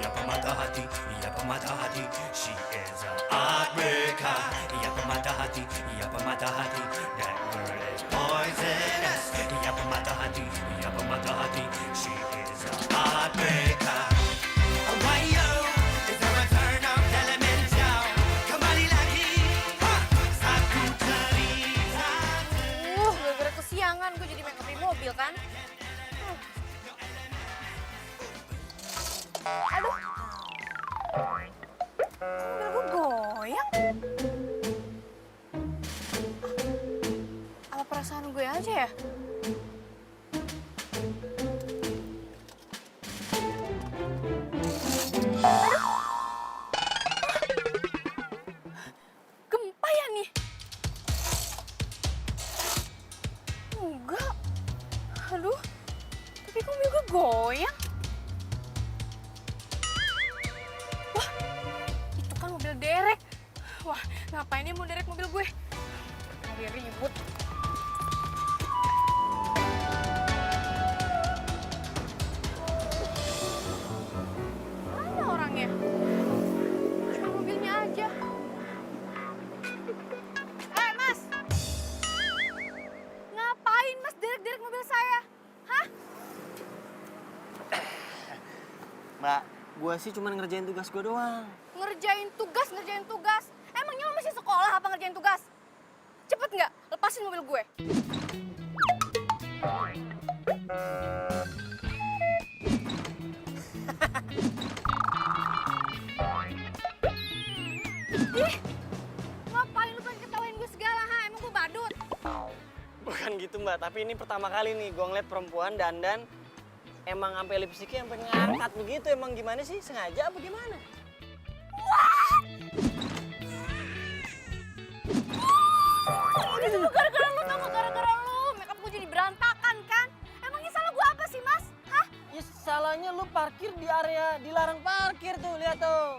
ia pemata hati, ia pemata hati. She is a heartbreaker, ia pemata hati, ia pemata hati. That girl is poisonous, ia pemata hati, ia pemata hati. She is a heartbreaker. Why is the return of Elemental? Kembali lagi, satu cerita. Gara-gara kesiangan gue jadi make up di mobil kan. Aduh. Mobil gue goyang. Apa perasaan gue aja ya? Gempa ya nih? Enggak. Aduh, tapi kok mobil gue goyang? Wah, itu kan mobil derek. Wah, ngapain dia mau derek mobil gue? Lagi ribut. Mana orangnya? Cuma mobilnya aja. Mas! Ngapain mas derek-derek mobil saya? Hah? Mbak, gue sih cuma ngerjain tugas gue doang. Ngerjain tugas. Emangnya lo masih sekolah apa ngerjain tugas? Cepet nggak? Lepasin mobil gue. Ih, ngapain lu pengen ketawain gue segala, ha? Emang gue badut? Bukan gitu Mbak, tapi ini pertama kali nih gue ngeliat perempuan dandan emang sampai lipstiknya sampai ngangkat begitu. Emang gimana sih? Sengaja apa gimana? Ini semua gara-gara lu, tau gak? Gara-gara lu. Makeup gue jadi berantakan kan? Emangnya salah gue apa sih, Mas? Hah? Ya salahnya lu parkir di area dilarang parkir tuh, lihat tuh.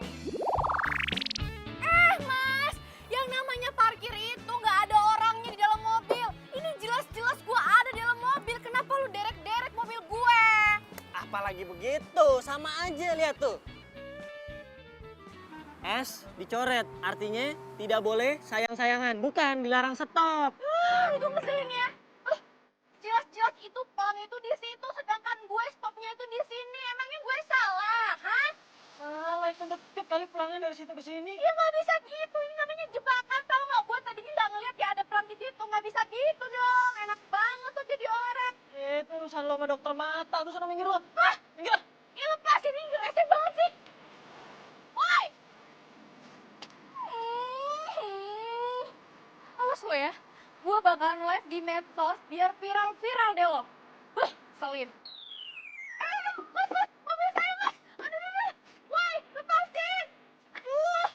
Mas, yang namanya parkir itu nggak ada orangnya di dalam mobil. Ini jelas-jelas gue ada di dalam mobil. Kenapa lu derek-derek mobil gue? Apalagi begitu, sama aja lihat tuh. S dicoret, artinya tidak boleh sayang-sayangan, bukan dilarang stop. Itu mesinnya. Jelas-jelas itu pelang itu di situ, sedangkan gue stopnya itu di sini. Emangnya gue salah, hah? Malah itu deket kali pelangnya dari situ ke sini. Ya nggak bisa gitu. Ini namanya jebakan, tau nggak? Gue tadinya nggak ngeliat ya ada pelang di situ. Nggak bisa gitu dong. Enak banget tuh jadi orang. Itu urusan lo sama dokter mata, tuh sana minggir lo. Hah? Minggir. Ya lepasin ini rese banget sih. Woi! Awas lo ya, gue bakalan live di medsos biar viral-viral deh lo. Selin. Mas, mobil saya mas. Aduh. Woi, lepasin. Aduh.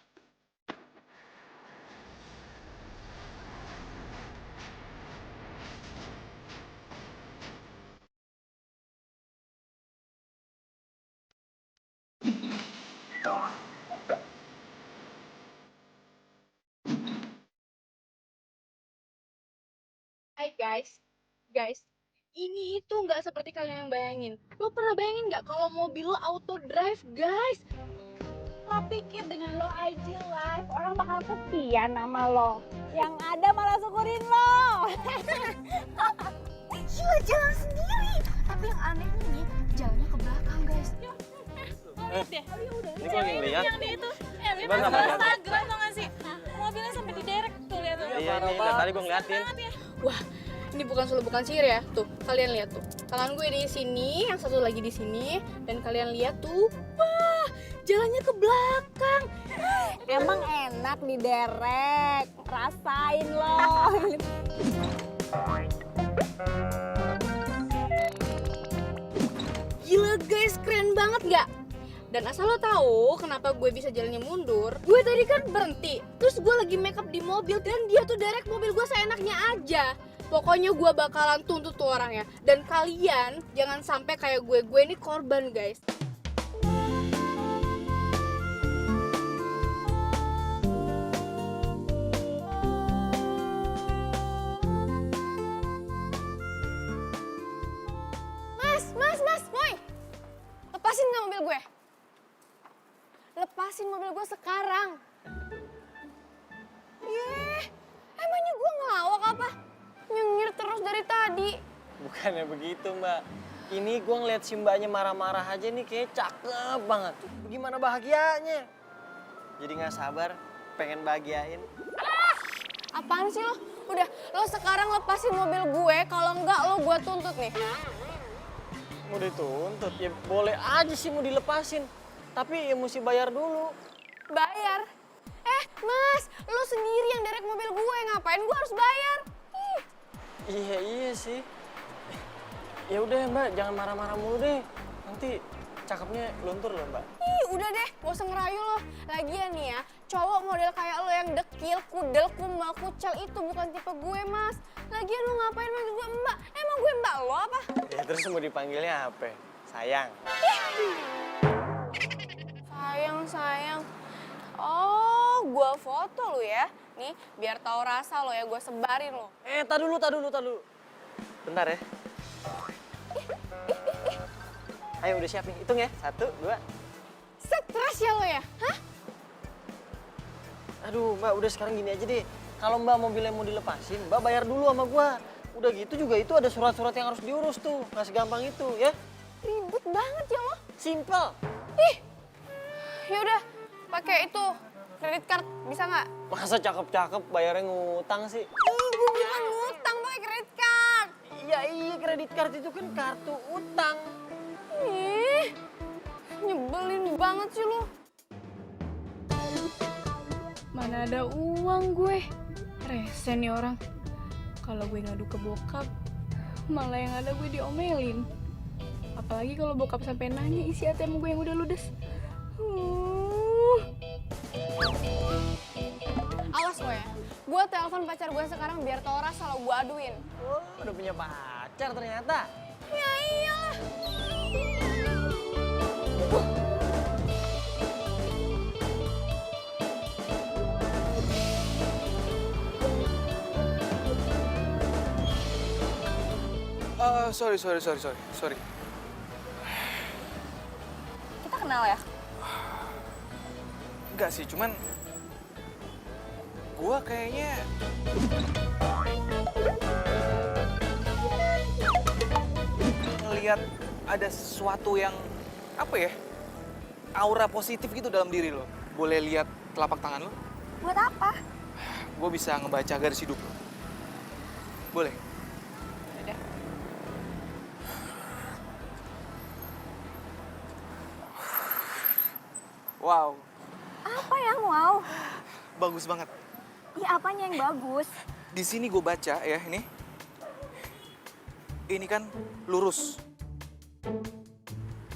Hai guys, ini itu nggak seperti kalian yang bayangin. Lo pernah bayangin nggak kalau mobil lo auto drive, guys? Lo pikir dengan lo IG live, orang bakal sepian sama lo. Yang ada malah syukurin lo. Gila, jalan sendiri. Tapi yang anehnya nih, jalannya ke belakang, guys. Ini gue lagi ngeliat. Yang di itu, Gimana sama lihat? Instagram tau gak sih? Mobilnya sampai diderek tuh, lihat tuh. Iya nih, dari tadi gue ngeliatin. Banget ya. Wah, ini bukan solo bukan sihir ya. Tuh, kalian lihat tuh. Tangan gue di sini, yang satu lagi di sini, dan kalian lihat tuh. Wah, jalannya ke belakang. Emang enak diderek, rasain loh. Gila guys, keren banget nggak? Dan asal lo tahu kenapa gue bisa jalannya mundur, gue tadi kan berhenti, terus gue lagi make up di mobil dan dia tuh derek mobil gue seenaknya aja. Pokoknya gue bakalan tuntut tuh orangnya. Dan kalian jangan sampai kayak gue ini korban guys. Mas, woi, lepasin nggak mobil gue? lepasin mobil gue sekarang. Emangnya gue ngelawak apa? Nyengir terus dari tadi. Bukannya begitu mbak. Ini gue ngeliat si mbaknya marah-marah aja nih kayak cakep banget. Gimana bahagianya? Jadi gak sabar pengen bahagiain. Apaan sih lo? Udah, lo sekarang lepasin mobil gue, kalau enggak lo gue tuntut nih. Mau dituntut? Ya boleh aja sih mau dilepasin. Tapi ya mesti bayar dulu. Bayar? Mas, lo sendiri yang derek mobil gue, ngapain gue harus bayar? Ih. Iya sih. Ya udah mbak, jangan marah-marah mulu deh. Nanti cakepnya luntur loh mbak. Udah deh, gak usah ngerayu lo. Lagian nih ya, cowok model kayak lo yang dekil, kudel, kumal, kucel itu bukan tipe gue, Mas. Lagian lo ngapain manggil gue mbak? Emang gue mbak lo apa? Ya terus mau dipanggilnya apa? Sayang. Sayang. Oh, gue foto lo ya. Nih, biar tahu rasa lo ya, gue sebarin lo. Tak dulu. Bentar ya. Ayo udah siap nih, hitung ya. 1, 2. Stres ya lo ya? Hah? Aduh mbak, udah sekarang gini aja deh. Kalau mbak mobilnya mau dilepasin, mbak bayar dulu sama gua. Udah gitu juga itu ada surat-surat yang harus diurus tuh. Nggak segampang itu ya. Ribet banget ya lo. Simple. Yaudah, pakai itu kredit card bisa nggak? Masa cakep-cakep bayarnya ngutang sih? Gue bukan ngutang pakai kredit card. Iya, kredit card itu kan kartu utang. Ih, nyebelin banget sih lo. Mana ada uang gue. Rese nih orang. Kalau gue ngadu ke bokap, malah yang ada gue diomelin. Apalagi kalau bokap sampai nanya isi ATM gue yang udah ludes. Awas lo ya, gue telepon pacar gue sekarang biar tau rasa lo gue aduin. Oh, udah punya pacar ternyata. Ya iyalah. Sorry. Kita kenal ya? Enggak sih, cuman gua kayaknya ngelihat ada sesuatu yang apa ya? Aura positif gitu dalam diri lo. Boleh lihat telapak tangan lo? Buat apa? Gue bisa ngebaca garis hidup lo. Boleh? Wow, Apa yang wow? bagus banget. Iya, apanya yang bagus? Di sini gue baca ya ini. Ini kan lurus.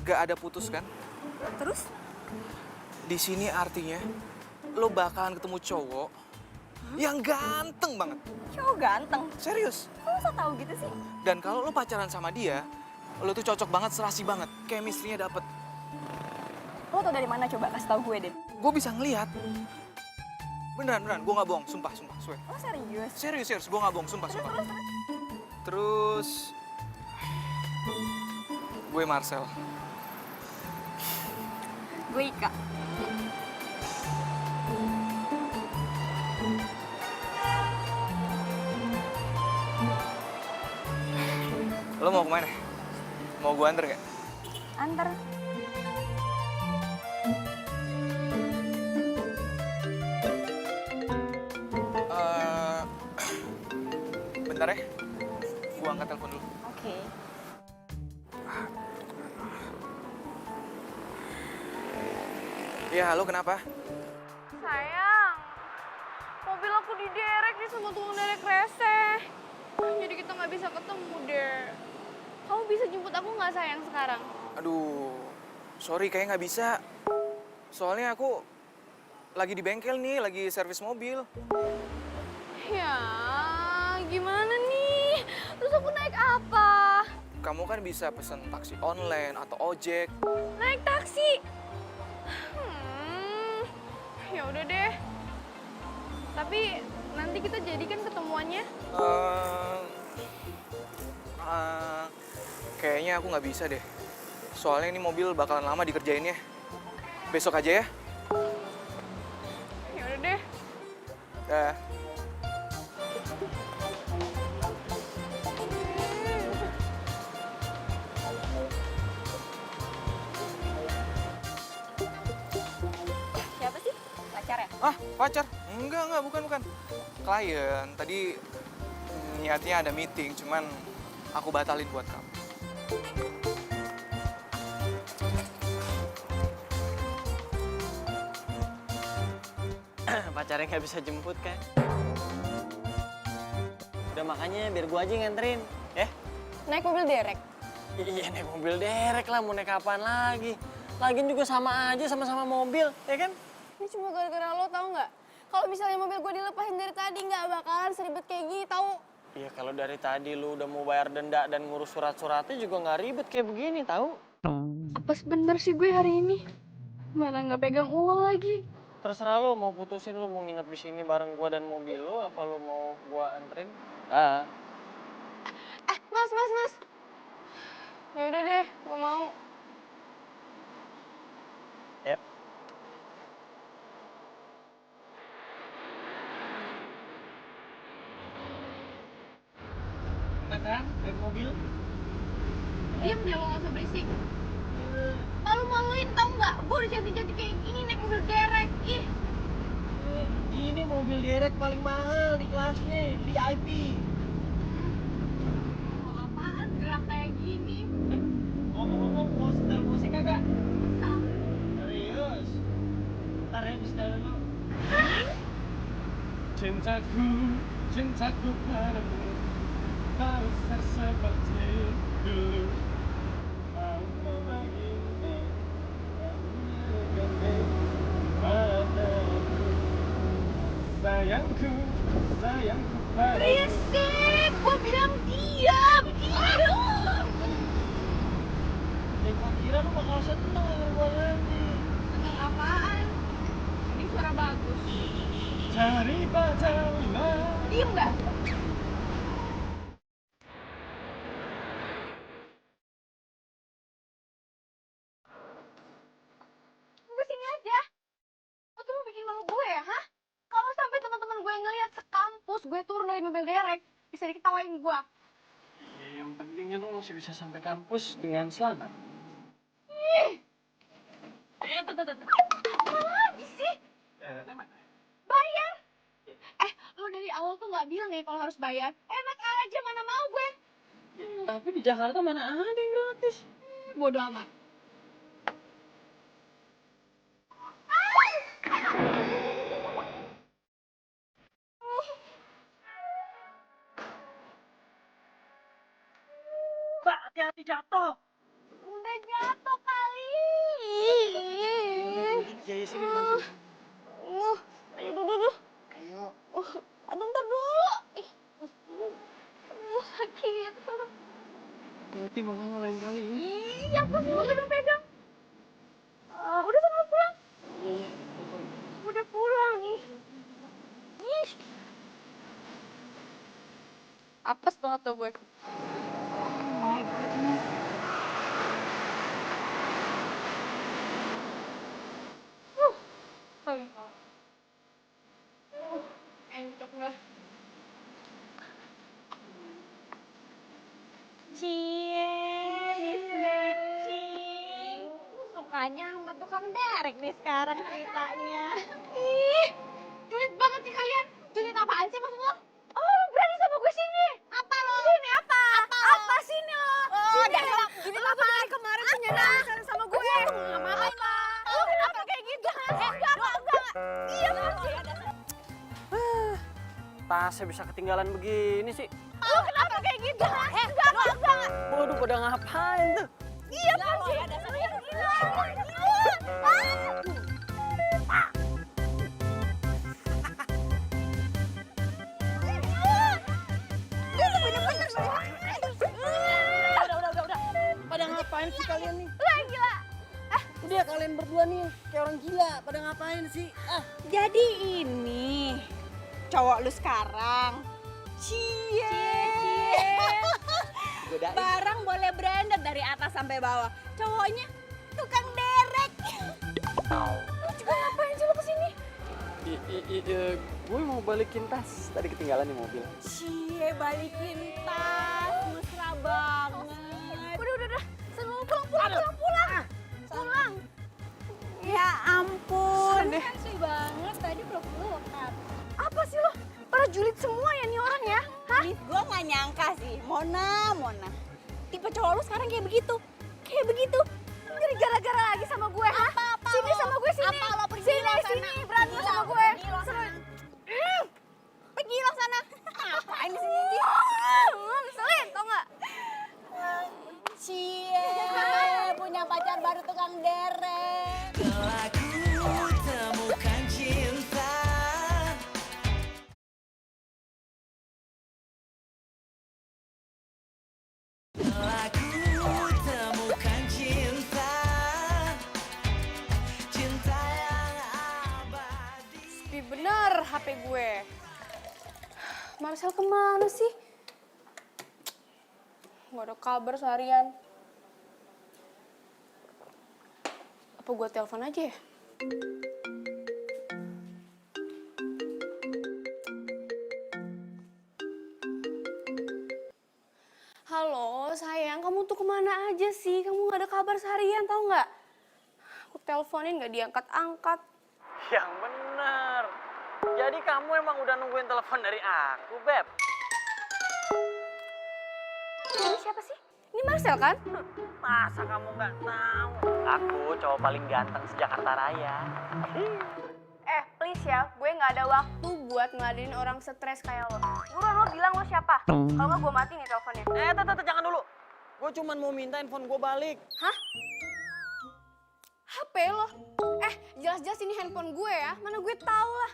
Gak ada putus kan? Terus? Di sini artinya lo bakalan ketemu cowok yang ganteng banget. Cowok ganteng. Serius. Kok lo so tau gitu sih? Dan kalau lo pacaran sama dia, lo tuh cocok banget, serasi banget. Chemistry-nya dapet. Lo tau dari mana coba kasih tau gue, Den? Gue bisa ngeliat. Beneran, gue gak bohong. Sumpah, swear. Lo serius? Serius, gue gak bohong. Sumpah. Terus, gue Marcel. Gue Ika. Lo mau kemana? Mau gue anter gak? Antar. Bentar ya, gue angkat telepon dulu. Oke. Ya, halo, kenapa? Sayang, mobil aku diderek nih sama tukang derek rese. Jadi kita nggak bisa ketemu deh. Kamu bisa jemput aku nggak sayang sekarang? Aduh, sorry kayaknya nggak bisa. Soalnya aku lagi di bengkel nih, lagi servis mobil. Ya, gimana nih? Terus aku naik apa? Kamu kan bisa pesen taksi online atau ojek. Naik taksi. Ya udah deh. Tapi nanti kita jadikan ketemuannya. Kayaknya aku nggak bisa deh. Soalnya ini mobil bakalan lama dikerjainnya. Besok aja ya. Dah. Siapa sih? Pacar ya? Ah, pacar? Enggak, bukan. Klien. Tadi niatnya ada meeting, cuman aku batalin buat kamu. Pacarnya nggak bisa jemput kan? Udah makanya biar gua aja yang nganterin, ya? Naik mobil derek. Iya naik mobil derek lah, mau naik kapan lagi? Lagian juga sama aja, sama-sama mobil, ya kan? Ini cuma gara-gara lo tau nggak? Kalau misalnya mobil gue dilepasin dari tadi nggak bakalan seribet kayak gini tau? Iya kalau dari tadi lu udah mau bayar denda dan ngurus surat-suratnya juga nggak ribet kayak begini, tahu? Apa sebener sih gue hari ini? Mana nggak pegang uang lagi? Terserah lu mau putusin, lu mau nginep di sini bareng gua dan mobil lu, apa lu mau gua anterin? Ah. Mas. Ya udah deh, gue mau. Yep. Enak kan? Naik mobil? Diam deh, lo nggak usah berisik. Malu-maluin tau nggak? Gue udah cantik-cantik kayak gini naik mobil derek. Ih, Ini mobil derek paling mahal di kelasnya, VIP. mau apaan gerak kayak gini? Ngomong-ngomong, mau setel musik kagak? Ah, Serius? Ntar ya, di setel dulu. Cintaku padamu harus seperti dulu. Aku begini, padamu. Sayangku padamu. berisik! Gue bilang diam. Ya gua kira lu bakal seneng denger gua nyanyi. Tentang apaan? Ini suara bagus. Daripada hilang. Diem nggak? Gue sini aja. Lo tuh mau bikin malu gue ya, hah? Kalau sampai teman-teman gue ngeliat sekampus gue turun dari mobil derek, bisa diketawain gue. Ya, yang pentingnya lu masih bisa sampai kampus dengan selamat. Apa lagi sih? Bayar. Lo dari awal tuh nggak bilang ya kalau harus bayar. Enak aja, mana mau gue. Tapi di Jakarta mana ada yang gratis? Bodoh amat. Mbak, hati-hati jatuh. Udah jatuh kali. Ya, sini. Ayo dulu. Ayo. Aduh, ntar dulu. Ih. Sakit. Nanti makanya lain kali. Iya, gue pegang-pegang. Udah sana pulang. Iya. Udah pulang nih. Ih. Apes banget tuh gue. Encok nggak? Sukanya sama tukang derek nih sekarang ceritanya. Ih, julid banget sih kalian. Julid apaan sih maksud lo? Oh, lo berani sama gue sini? Apa lo? Sini apa? Apa sini lo? Sini. Julid apa? Dari kemarin punya nama sama gue. Ngapain lo? Lo kenapa kayak gitu? Enggak. Iya, sih. Tasnya bisa ketinggalan begini sih. Lo kenapa kayak gitu? Enggak. Waduh, pada ngapain tuh? Iya, sih. Gila. Udah. Pada ngapain sih kalian nih? Lah, gila. Udah kalian berdua nih kayak orang gila. Pada ngapain sih? Jadi ini cowok lu sekarang. Cie. Godain. Barang boleh branded dari atas sampai bawah. Cowoknya tukang derek. Lo juga ngapain sih lo kesini? Gue mau balikin tas, tadi ketinggalan di mobil. Cie, balikin tas, mesra banget. Udah. Semua pulang. Pulang. Ya ampun. Kan sih banget, tadi peluk-pelukan. Apa sih lo? Para julid semua ya nih orang ya? Hah? Gue gak nyangka sih, Mona. Tipe cowok lu sekarang kayak begitu. Jadi gara-gara lagi sama gue, hah? Sini sama gue, sini. Apa lo pergi Sini, lo sana? sini, berantem sama gue. Pergi lo sana. Pergi lo sana. Ngapain di sini? Ngeselin, tau gak? Cie, punya pacar baru tukang derek. Telah ku temukan cinta. Telah ku temukan cinta. Cinta yang abadi. Sepi bener HP gue. Marcel kemana sih? Gak ada kabar seharian. Apa gue telepon aja ya? Halo sayang, kamu tuh kemana aja sih? Kamu gak ada kabar seharian, tau gak? Aku teleponin gak diangkat-angkat. Yang bener. Jadi kamu emang udah nungguin telepon dari aku, Beb? Ini siapa sih? Ini Marcel kan? Masa kamu nggak tahu? Aku cowok paling ganteng sejakarta Raya. Please ya, gue gak ada waktu buat ngeladenin orang stres kayak lo. Buruan lo bilang lo siapa? Kalau nggak gue mati nih teleponnya. Jangan dulu. Gue cuman mau minta handphone gue balik. Hah? HP lo? Jelas-jelas ini handphone gue ya. Mana gue tahu lah.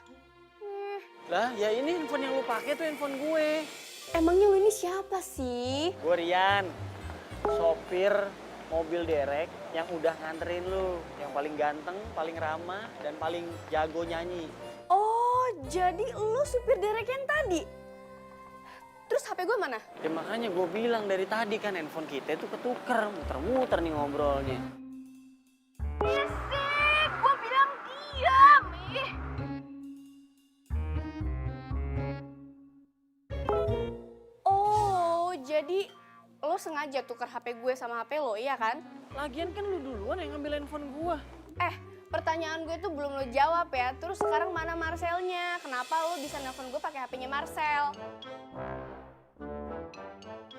Lah, ya ini handphone yang lu pakai tuh handphone gue. Emangnya lo ini siapa sih? Gue Rian, sopir mobil derek yang udah nganterin lu. Yang paling ganteng, paling ramah, dan paling jago nyanyi. Oh, jadi lo supir derek yang tadi? Terus HP gue mana? Ya makanya gue bilang dari tadi kan handphone kita tuh ketuker, muter-muter nih ngobrolnya. Berisik, gue bilang diam. Oh, jadi lo sengaja tukar HP gue sama HP lo, iya kan? Lagian kan lu duluan yang ngambil handphone gue. Pertanyaan gue tuh belum lo jawab ya. Terus sekarang mana Marcelnya? Kenapa lo bisa nelfon gue pakai HP-nya Marcel?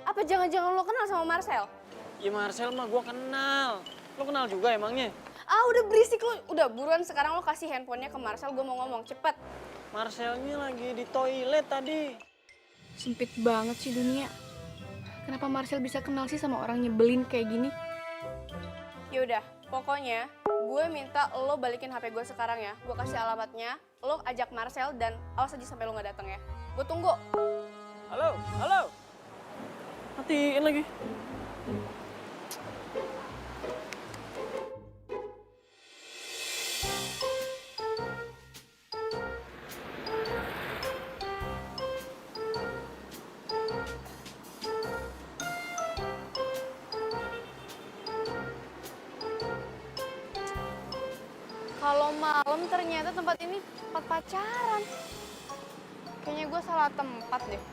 Apa jangan-jangan lo kenal sama Marcel? Ya Marcel mah gue kenal. Lo kenal juga emangnya? Udah berisik lo. Udah buruan sekarang lo kasih handphonenya ke Marcel. Gue mau ngomong, cepet. Marcelnya lagi di toilet tadi. Sempit banget sih dunia. Kenapa Marcel bisa kenal sih sama orang nyebelin kayak gini? Yaudah, pokoknya gue minta lo balikin HP gue sekarang ya. Gue kasih alamatnya, lo ajak Marcel dan awas aja sampai lo gak datang ya. Gue tunggu. Halo. Matiin lagi. Kalau malam ternyata tempat ini tempat pacaran. Kayaknya gue salah tempat deh.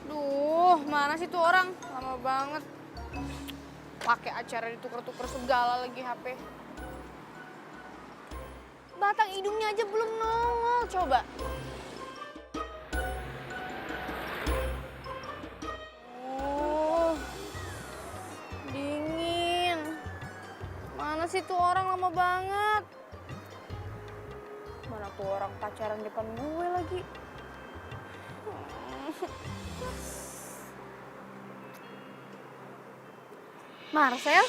Duh, mana sih tuh orang? Lama banget. Pakai acara ditukar-tukar segala lagi HP. Batang hidungnya aja belum nongol, coba. Dingin. Mana sih tuh orang lama banget? Mana tuh orang pacaran depan gue lagi? Marcel?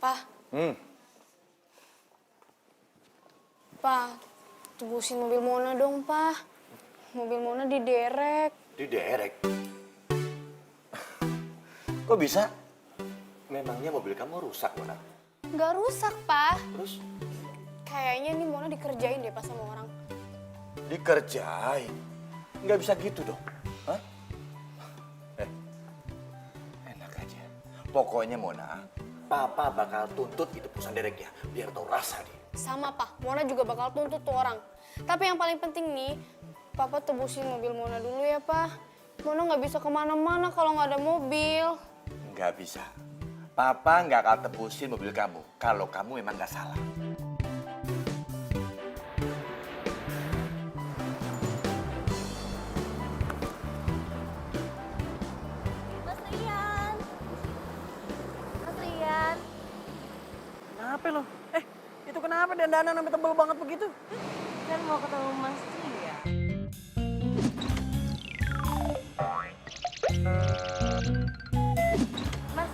Pak, Hmm, Pak, tebusin mobil Mona dong, Pak. Mobil Mona diderek. diderek. Kok bisa? Memangnya mobil kamu rusak, Mona? Nggak rusak, Pak. Terus Kayaknya nih Mona dikerjain deh pas sama orang. dikerjain. Nggak bisa gitu dong. Hah? Enak aja. Pokoknya Mona, Papa bakal tuntut itu perusahaan dereknya biar tahu rasa dia. Sama, Pak. Mona juga bakal tuntut tuh orang. Tapi yang paling penting nih, Papa tebusin mobil Mona dulu ya, Pak. Mona nggak bisa kemana-mana kalau nggak ada mobil. Nggak bisa. Papa nggak akan tebusin mobil kamu kalau kamu memang nggak salah. Mas Rian. Mas Rian. Kenapa lo? Itu kenapa dandanan sampai tebel banget begitu? Kan mau ketemu Mas Rian. Mas,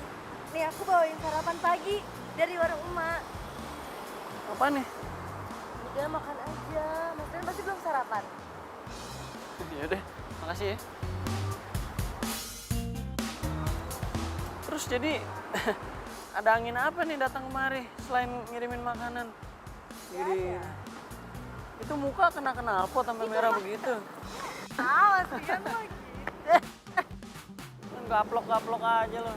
nih aku bawain sarapan pagi dari warung emak. Apa nih? Udah makan aja. Mas Rian pasti belum sarapan. Ya deh, makasih ya. Terus jadi ada angin apa nih datang kemari selain ngirimin makanan? Jadi itu muka kena knalpot sampai merah begitu. Ah, Mas Rian lagi. Gaplok-gaplok aja lo.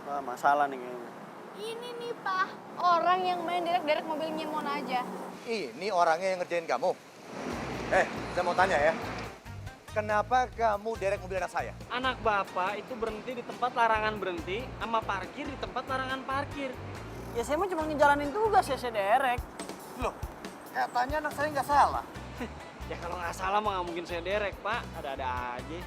Wah, masalah nih kayaknya. Ini nih, Pak. Orang yang main derek-derek mobilnya Mona aja. Ini orangnya yang ngerjain kamu. Saya mau tanya ya. Kenapa kamu derek mobil anak saya? Anak bapak itu berhenti di tempat larangan berhenti, sama parkir di tempat larangan parkir. Ya saya mah cuma ngejalanin tugas ya, saya derek. Loh, katanya anak saya nggak salah. Ya kalau nggak salah mah nggak mungkin saya derek, Pak. Ada-ada aja.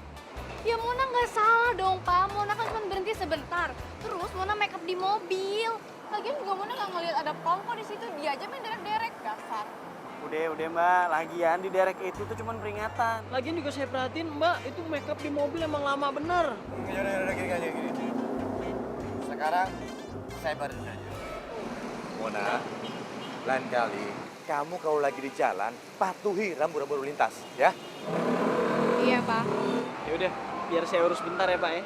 Ya Mona nggak salah dong, Pak. Mona kan cuma berhenti sebentar. Terus Mona make up di mobil. Lagian juga Mona nggak ngeliat ada pom kok di situ. Dia aja main derek-derek, dasar. Udah Mbak. Lagian di derek itu tuh cuma peringatan. Lagian juga saya perhatiin Mbak, itu make up di mobil emang lama bener. Yaudah, gini. Sekarang saya baru aja. Mona, lain kali kamu kalau lagi di jalan patuhi rambu-rambu lalu lintas, ya? Iya, Pak. Ya udah, biar saya urus bentar ya Pak ya.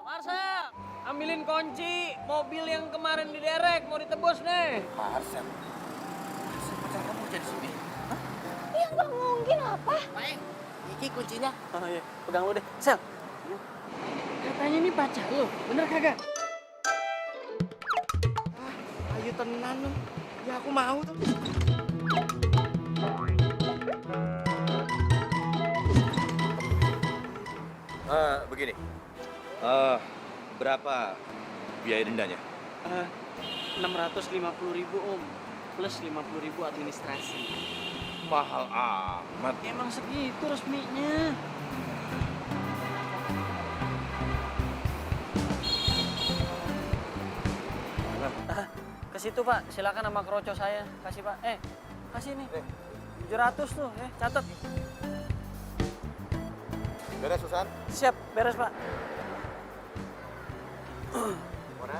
Marcel, ambilin kunci mobil yang kemarin di derek mau ditebus nih. Marcel pacar kamu kerja di sini? Ya nggak mungkin apa. Iki kuncinya. Oh iya, pegang lu deh. Sel, katanya ini pacar lo, bener kagak? Ayo tenan lu. Ya aku mau tuh. Begini. Berapa biaya dendanya? 650.000 Om, plus 50.000 administrasi. Mahal amat. Emang segitu resminya. Ke situ Pak, silakan nama kroco saya. Kasih Pak. Kasih nih. 700 tuh, catat. Beres, Susan? Siap, beres Pak. Mona,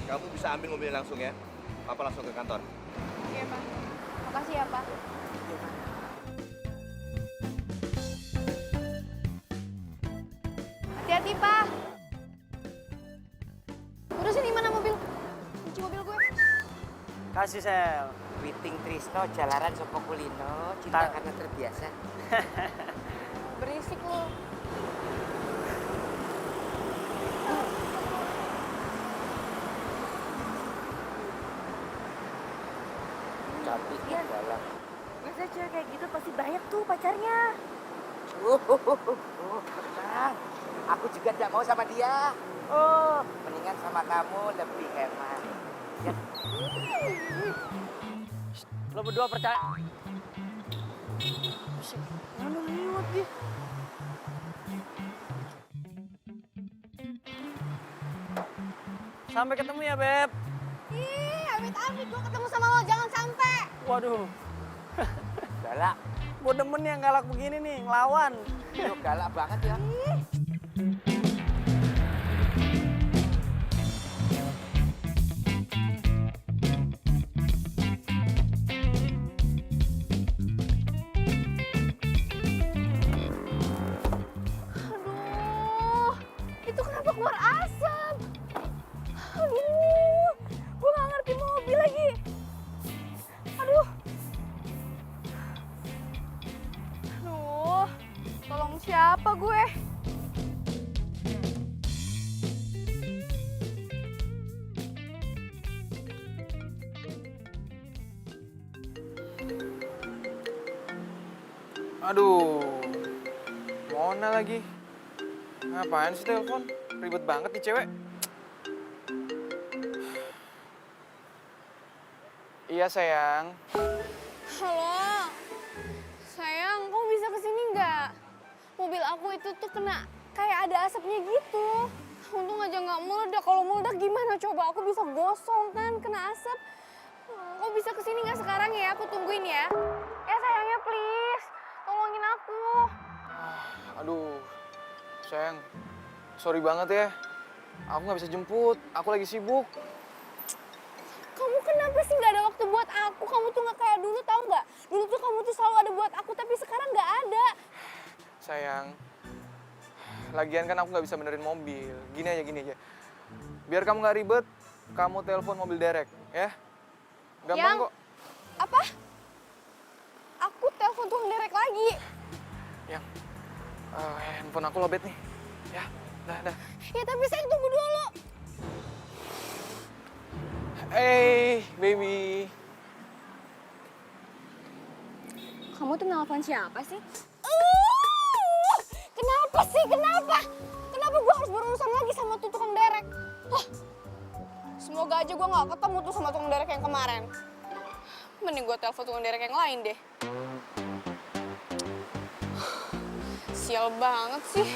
kamu bisa ambil mobilnya langsung ya. Papa langsung ke kantor. Iya, Pak. Makasih ya, Pak. Hati-hati, Pak. Udah sini mana mobil? Kunci mobil gue. Kasih Sel. Witing Trisno jalaran sopo kulino, cinta karena terbiasa. Berisik lu. Cantik Iya. dalam. Biasanya cewek kayak gitu pasti banyak tuh pacarnya. Tenang. Aku juga tidak mau sama dia. Mendingan sama kamu lebih hemat. Ya. Lo berdua percaya? Mana lewat dia? Sampai ketemu ya, Beb. Ih, amit-amit gue ketemu sama lo, jangan sampai. Waduh, Galak. gue demen yang galak begini nih, ngelawan. Lu galak banget ya. siapa gue? Aduh, Mona lagi. Ngapain sih telepon? Ribet banget nih cewek. Iya sayang. Halo, sayang, kamu bisa kesini nggak? Mobil aku itu tuh kena kayak ada asapnya gitu. Untung aja nggak meledak. Kalau meledak gimana coba? Aku bisa gosong kan kena asap. Kau bisa kesini nggak sekarang ya? Aku tungguin ya. Ya sayangnya please, tolongin aku. Aduh, sayang. Sorry banget ya. Aku nggak bisa jemput. Aku lagi sibuk. Kamu kenapa sih nggak ada waktu buat aku? Kamu tuh nggak kayak dulu, tahu nggak? Dulu tuh kamu tuh selalu ada buat aku, tapi sekarang nggak ada. Sayang, lagian kan aku nggak bisa benerin mobil. Gini aja. Biar kamu nggak ribet, kamu telepon mobil derek, ya. Gampang kok. Apa? Aku telepon tukang derek lagi. Yang, handphone aku lobet nih. Ya, dah. Ya tapi saya tunggu dulu. Hey, baby. Kamu tuh nelfon siapa sih? Kenapa sih? Kenapa? Kenapa gue harus berurusan lagi sama tuh tukang derek? Semoga aja gue gak ketemu tuh sama tukang derek yang kemarin. Mending gue telepon tukang derek yang lain deh. Sial banget sih.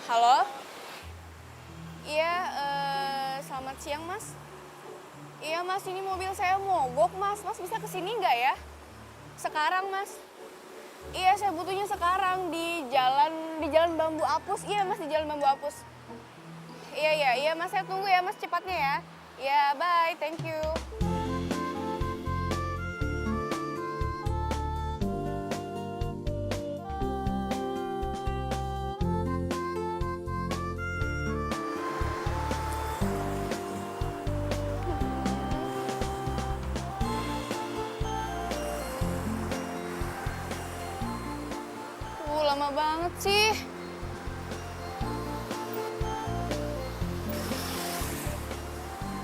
Halo? Iya, selamat siang mas. Iya mas, ini mobil saya mogok mas. Mas bisa kesini nggak ya? Sekarang mas. Iya, saya butuhnya sekarang di jalan Bambu Apus. Iya mas, di jalan Bambu Apus. Iya mas, saya tunggu ya mas cepatnya ya. Iya, bye, thank you. Lama banget sih.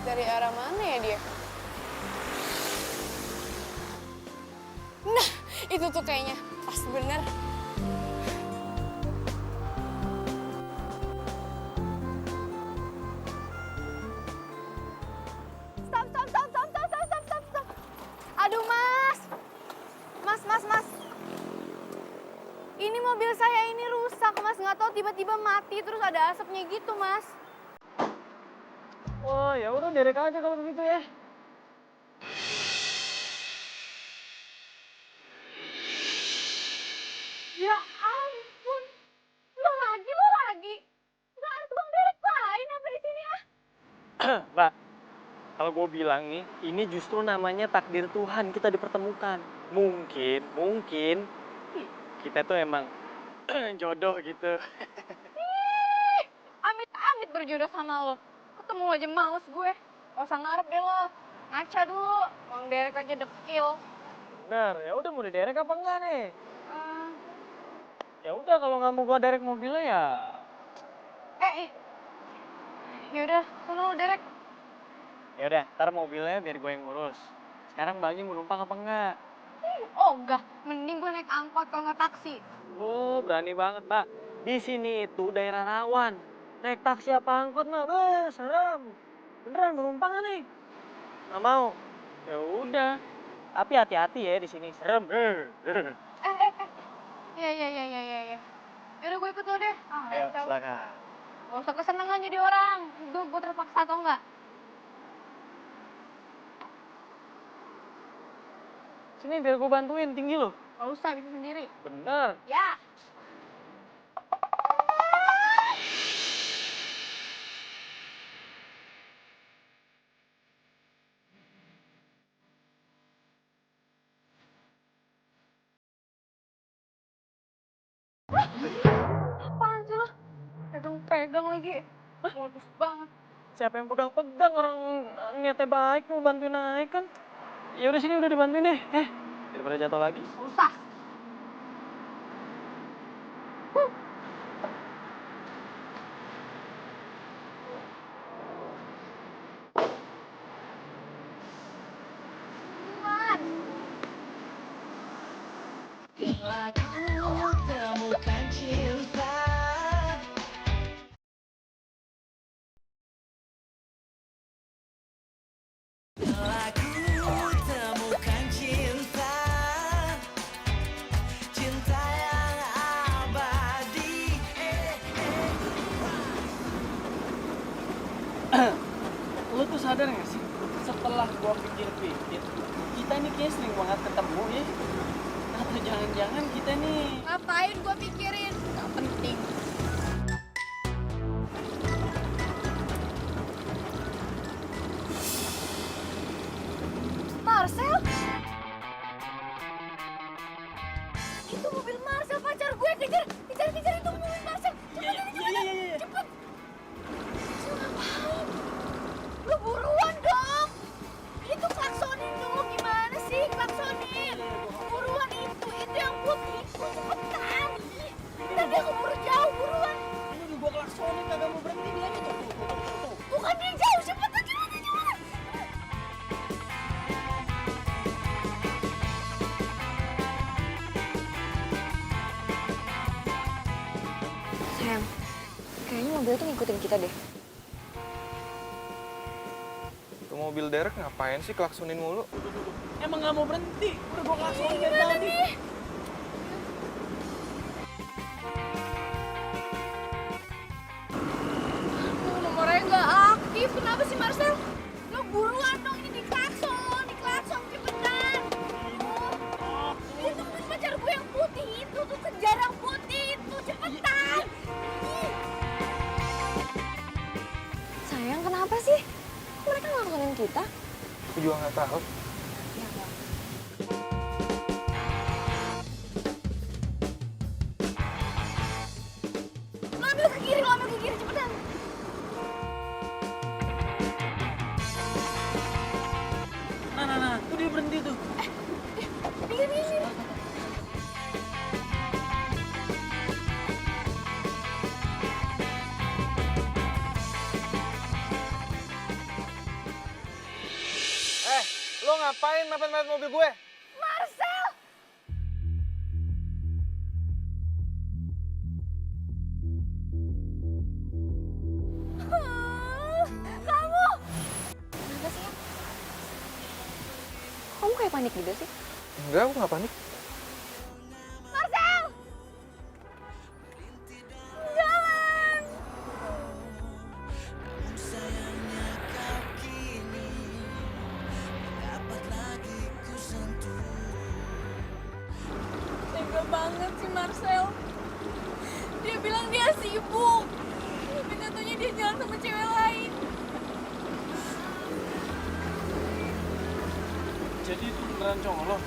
Dari arah mana ya dia? Nah, itu tuh kayaknya pas bener. Stop. Aduh mas. Mas. Ini mobil saya ini rusak, mas. Nggak tahu tiba-tiba mati, terus ada asapnya gitu, mas. Wah, ya udah derek aja kalau begitu ya. Ya ampun. Lo lagi. Nggak ada tukang derek lain apa di sini, ah? Mbak, kalau gue bilang nih, ini justru namanya takdir Tuhan kita dipertemukan. Mungkin kita tuh emang jodoh gitu. Amit berjodoh sama lo. Ketemu aja males gue. Gak usah ngarep deh lo. Ngaca dulu. Bang Derek aja dekil. Bener, ya udah mau diderek apa enggak nih? Ya udah kalau nggak mau gua derek mobilnya ya. Yaudah, sono lo Derek. Ya udah, ntar mobilnya biar gue yang ngurus. Sekarang Mbaknya mau numpang apa enggak? Oh enggak, mending gue naik angkot kalau nggak taksi. Oh, berani banget, Mbak. Di sini itu daerah rawan. Naik taksi apa angkot mah, serem. Beneran mau numpang nggak nih? Nggak mau. Ya udah. Tapi hati-hati ya di sini, serem. Ya. Yaudah gue ikut lo deh. Ayo, silakan. Gak usah kesenangan jadi orang. Gue terpaksa atau enggak? Sini biar gue bantuin, tinggi loh. Gak usah, bisa sendiri. Bener. Ya. Apaan sih lo? Pegang lagi. Modus banget. Siapa yang pegang-pegang, orang niatnya baik mau bantuin naik kan. Ya udah sini udah dibantuin deh. Daripada jatuh lagi. Usah. Temukan cinta, cinta yang abadi. Lo tuh sadar gak sih? Setelah gua pikir-pikir, kita nih kayaknya sering banget ketemu ya. Atau jangan-jangan kita nih... Ngapain gua pikirin? Gak penting. Marcel? Itu mobil Marcel, pacar gue. Kejar itu mobil Marcel. Cepet, cepet. Marcel ngapain? Lu buruan dong. Itu klaksonin dulu, gimana sih klaksonin? Buruan itu yang putih. Cepetan. Ntar dia keburu jauh, buruan. Ini juga gua klaksonin kagak mau berhenti dia nih. Tuh. Bukan dia jauh, cepetan. Sayang, kayaknya mobil itu ngikutin kita deh. Tuh mobil Derek ngapain sih klaksonin mulu? Emang gak mau berhenti? Udah gua klaksonin dari tadi. Nomornya nggak aktif. Kenapa sih Marcel? Lo buruan dong, ini diklakson cepetan. Itu mobil pacar gue yang putih itu tuh, kejar yang putih itu, cepetan. Sayang, kenapa sih? Kok mereka ngelakuin kita? Aku juga nggak tahu. Lo ambil ke kiri cepetan. Nah, tuh dia berhenti tuh. Minggir. Lo ngapain mepet-mepet mobil gue? Marcel! Kamu! Kenapa sih? Kamu kayak panik gitu sih? Enggak, aku nggak panik. Marcel! Jangan! Tega banget sih Marcel. Dia bilang dia sibuk. Tapi katanya dia jalan sama cewek lain. Jadi itu beneran cowok lo?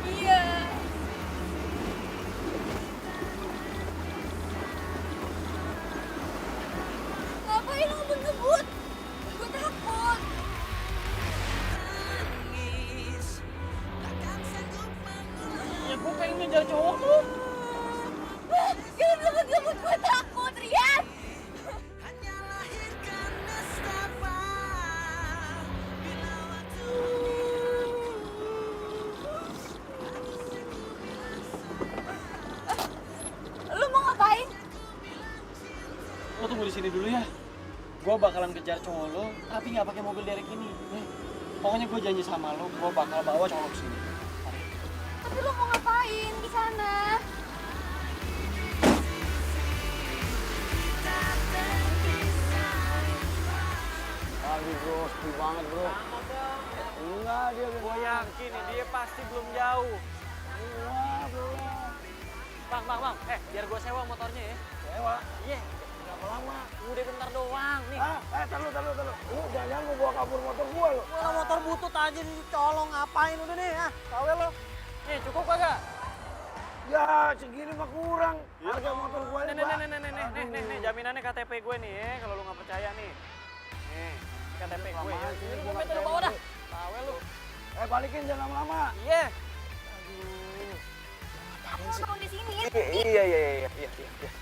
Iya. Ngapain lo ngebut? Gue takut. Ya gue pengen ngejar cowok tuh. Jangan ngebut, gue takut, Rian. Lu mau ngapain? Lo tunggu di sini dulu ya. Gue bakalan kejar cowok lo, tapi nggak pakai mobil Derek ini. Pokoknya gue janji sama lo, gue bakal bawa cowok lo ke sini. Tapi lu mau ngapain di sana? Aduh bro, sepi banget bro. Enggak, gue yakin nih, dia pasti belum jauh. Wah, belum. Bang, biar gue sewa motornya ya. Sewa? Iya. Berapa lama? Udah bentar doang nih. Taruh. Lu jangan mau bawa kabur motor gue lo. Wah, motor butut aja nih, colong ngapain udah nih ya? Kawel lo. Nih, cukup kagak? Ya, segini mah kurang. Harga motor gue ini, nih, jaminannya KTP gue nih ya, kalau lu nggak percaya nih. Nih, KTP gue ya. Ini gue minta lu bawa dah. Kawel lu. Balikin jangan lama-lama. Iya. Aku mau turun di sini. Iya.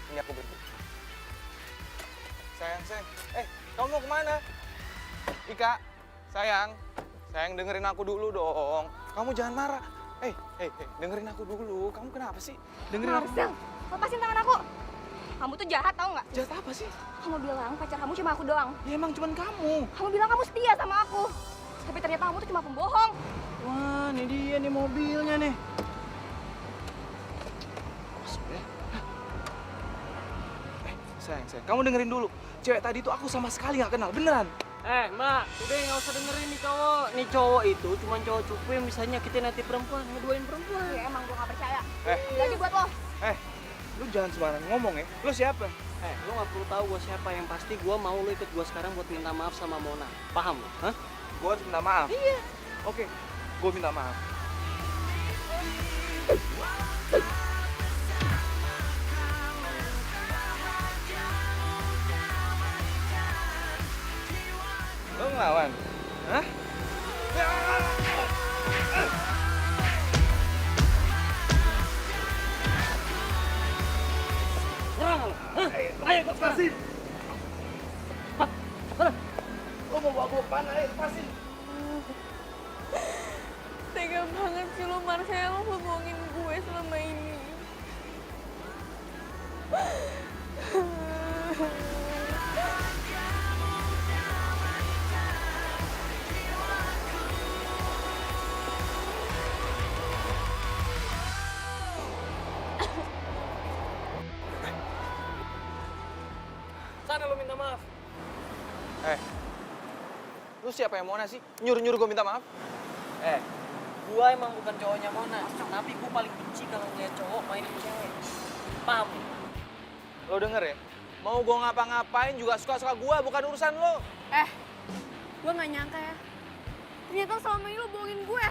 Ini aku berhenti. Sayang. Kamu mau kemana? Ika, sayang dengerin aku dulu dong. Kamu jangan marah. Dengerin aku dulu. Kamu kenapa sih? Dengerin aku. Marcel, lepasin tangan aku. Kamu tuh jahat tau nggak? Jahat apa sih? Kamu bilang pacar kamu cuma aku doang. Ya emang cuman kamu. Kamu bilang kamu setia sama aku. Tapi ternyata kamu tuh cuma pembohong. Wah, ini dia nih mobilnya nih. Sayang. Kamu dengerin dulu. Cewek tadi tuh aku sama sekali nggak kenal. Beneran. Mbak, udah nggak usah dengerin nih cowok. Nih cowok itu cuma cowok cupu yang bisa nyakitin hati perempuan, ngeduain perempuan. Ya emang gue gak percaya. Eh. Jadi buat lo. Lu jangan sembarangan ngomong ya. Lu siapa? Lu nggak perlu tahu gue siapa. Yang pasti gue mau lu ikut gue sekarang buat minta maaf sama Mona. Paham lu? Hah? Gue harus minta maaf. Iya. Oke, gue minta maaf. Lo ngelawan? Hah? Ayo, lepasin! Lo mau bawa gue kemana? Ayo, lepasin! Tega banget sih lo, Marcel, lo bohongin gue selama ini. Sana lu minta maaf. Lu siapa yang Mona sih? Nyuruh-nyuruh gue minta maaf? Gua emang bukan cowoknya Mona, tapi gua paling benci kalau ngeliat cowok main sama cewek. Paham? Lo denger ya? Mau gue ngapa-ngapain juga suka-suka gue, bukan urusan lo. Gue gak nyangka ya. Ternyata selama ini lo bohongin gue.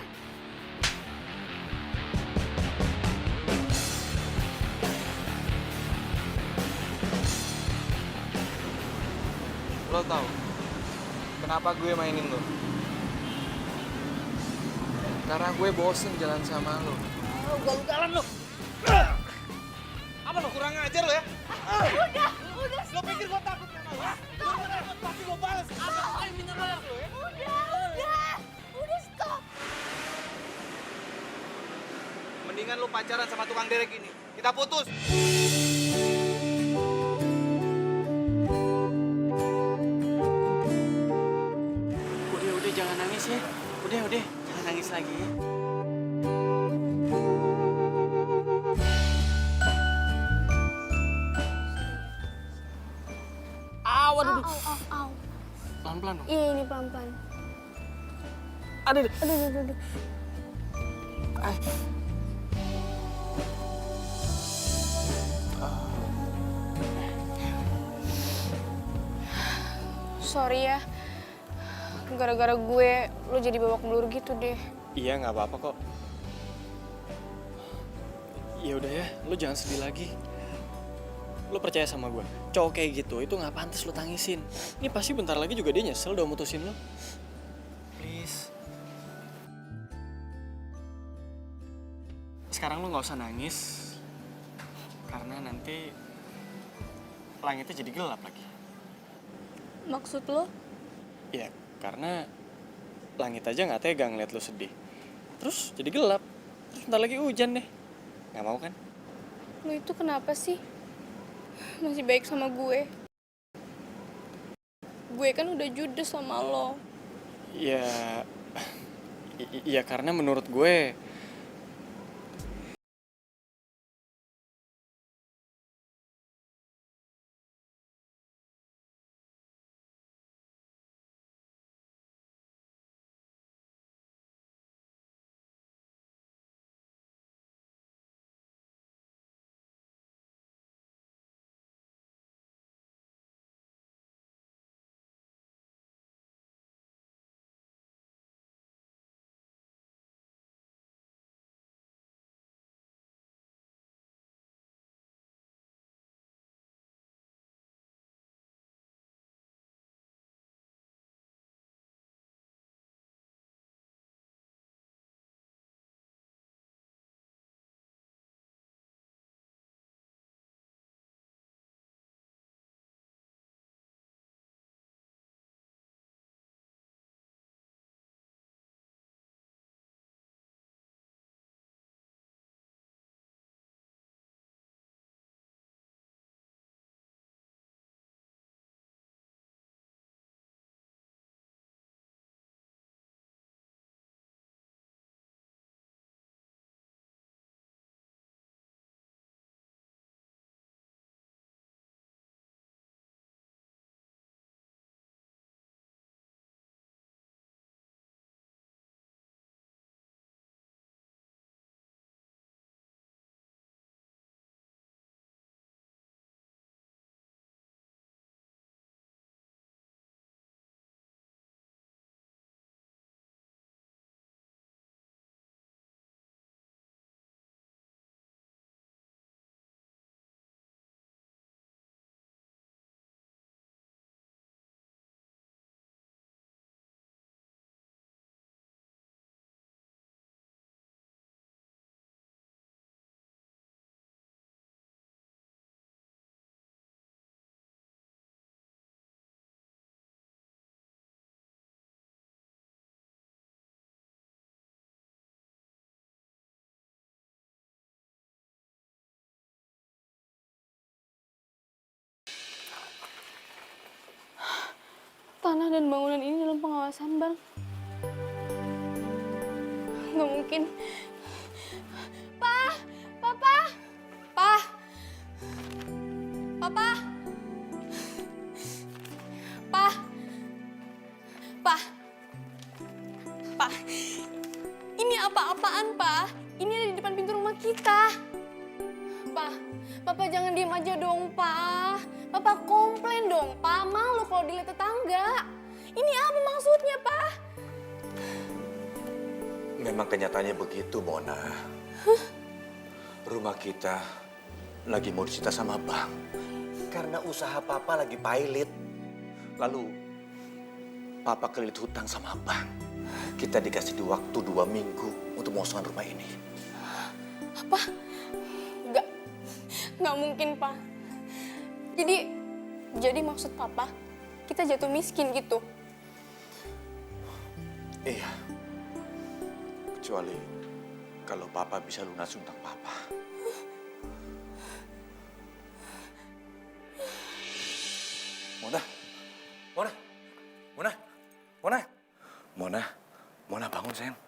Lo tau kenapa gue mainin lo? Karena gue bosen jalan sama lo. Ugal-ugalan lu. Apa lo kurang ajar lo ya? Udah. Lo pikir gue takut sama lo? Pasti gue balas. Ayo minta maaf lu ya. Udah stop. Mendingan lo pacaran sama tukang derek ini. Kita putus. Udah jangan nangis ya. Udah jangan nangis lagi ya. Waduh. Au. Pelan-pelan dong. Iya, ini pelan-pelan. Aduh. Aduh. Sorry ya, gara-gara gue lo jadi babak belur gitu deh. Iya, nggak apa-apa kok. Ya udah ya, lo jangan sedih lagi. Lo percaya sama gue, cowok kayak gitu itu nggak pantas lo tangisin. Ini pasti bentar lagi juga dia nyesel udah mutusin lo. Please. Sekarang lo nggak usah nangis, karena nanti langitnya jadi gelap lagi. Maksud lo? Ya, karena langit aja nggak tega ngeliat lo sedih. Terus jadi gelap. Terus bentar lagi hujan deh. Nggak mau kan? Lo itu kenapa sih? Masih baik sama gue. Gue kan udah judes sama lo. Ya, karena menurut gue dan bangunan ini dalam pengawasan Bang. Nggak mungkin. Papa! Papa! Papa! Pa! Ini apa-apaan, Pa? Ini ada di depan pintu rumah kita. Pa, Papa jangan diem aja dong, Pa. Papa komplain dong, Pa. Malu kalau dilihat tetangga. Ini apa maksudnya, Pa? Memang kenyataannya begitu, Mona. Rumah kita lagi mau disita sama bank. Karena usaha Papa lagi pailit. Lalu, Papa kelilit hutang sama bank. Kita dikasih waktu 2 minggu untuk mengosongkan rumah ini. Apa? Nggak mungkin, Pa. Jadi maksud Papa, kita jatuh miskin gitu? Iya. Kecuali kalau Papa bisa lunas hutang Papa. Mona bangun sayang.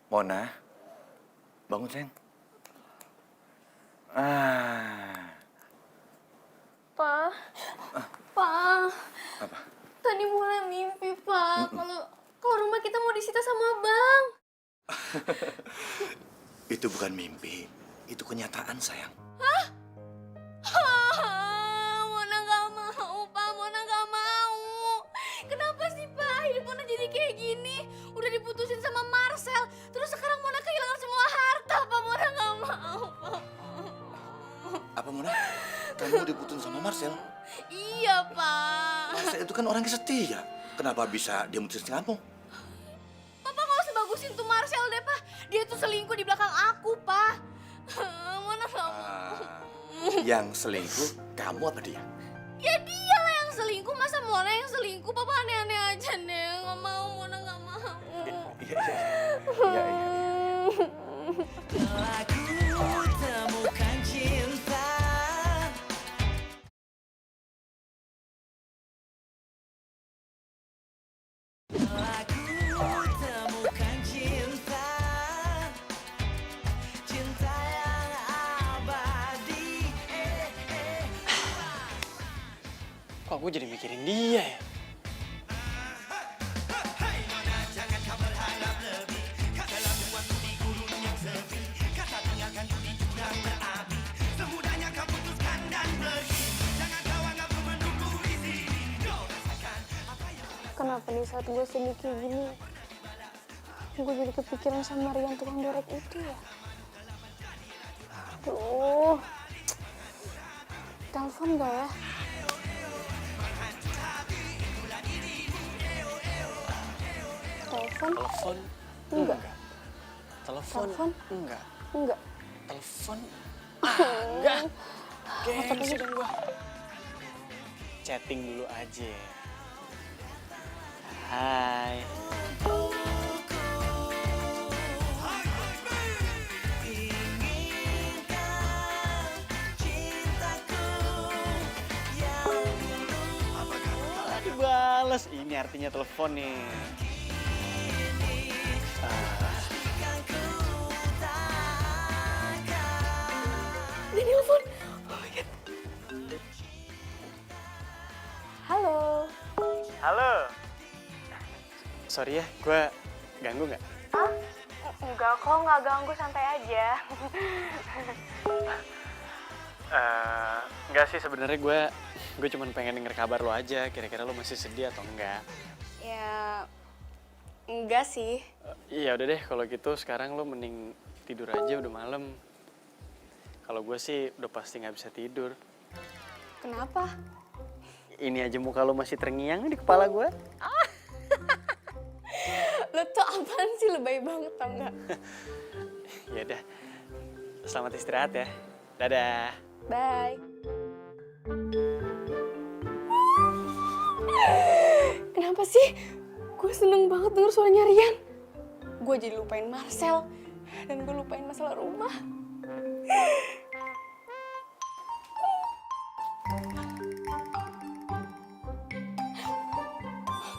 Mona, bangun sayang. Pa. Apa? Tadi mulai mimpi, Pa. Kalau rumah kita mau disita sama bank. Itu bukan mimpi, itu kenyataan sayang. Mona nggak mau, Pa. Mona nggak mau. Kenapa sih, Pa? Hidup Mona jadi kayak gini. Udah diputusin sama Marcel. Terus sekarang Mona kehilangan semua harta, Pa. Mona nggak mau, Pa. Apa Mona? Kamu diputusin sama Marcel? Iya, Pa. Marcel itu kan orang yang setia. Kenapa bisa dia mutusin kamu? Papa nggak usah bagusin tuh Marcel deh, Pa. Dia tuh selingkuh di belakang aku, Pa. Mona nggak mau. Yang selingkuh kamu apa dia? Ya dia lah yang selingkuh, masa Mona yang selingkuh? Papa aneh-aneh aja deh, nggak mau, Mona nggak mau. Iya. Telah ku temukan cinta. Telah ku temukan cinta. Cinta yang abadi. Kok gue jadi mikirin dia ya? Kenapa di saat gue sedih kayak gini, gue jadi kepikiran sama Rian tukang derek itu ya? Aduh, telepon gak ya? Telepon? Telepon? Enggak. Telepon? Telepon? Enggak. Enggak. Telepon? Enggak. Gengsi dong gua. Chatting dulu aja. Hai. Dibales, ini artinya telepon nih. Dia nelfon. Oh my God. Halo. Halo. Sorry ya, gue ganggu nggak? Enggak kok, nggak ganggu, santai aja. Enggak sih, sebenarnya gue cuma pengen denger kabar lo aja. Kira-kira lo masih sedih atau enggak? Ya, enggak sih. Iya udah deh, kalau gitu sekarang lo mending tidur aja, udah malam. Kalau gue sih udah pasti nggak bisa tidur. Kenapa? Ini aja muka lo masih terngiang di kepala gue. Lo tuh apaan sih, lebay banget tau nggak? Ya udah, selamat istirahat ya. Dadah. Bye. Kenapa sih? Gue seneng banget denger suaranya Rian. Gue jadi lupain Marcel. Dan gue lupain masalah rumah.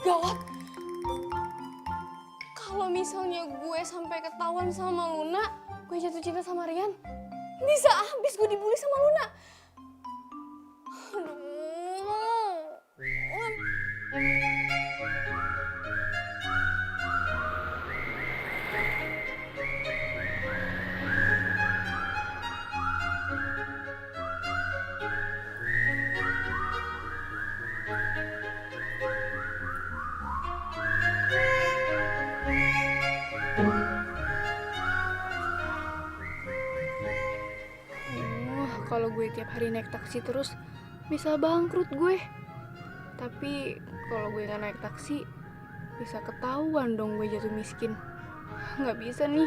Gawat. Kalau misalnya gue sampai ketahuan sama Luna, gue jatuh cinta sama Rian, bisa habis gue dibully sama Luna. Kalau gue tiap hari naik taksi terus, bisa bangkrut gue. Tapi kalau gue nggak naik taksi, bisa ketahuan dong gue jatuh miskin. Nggak bisa nih.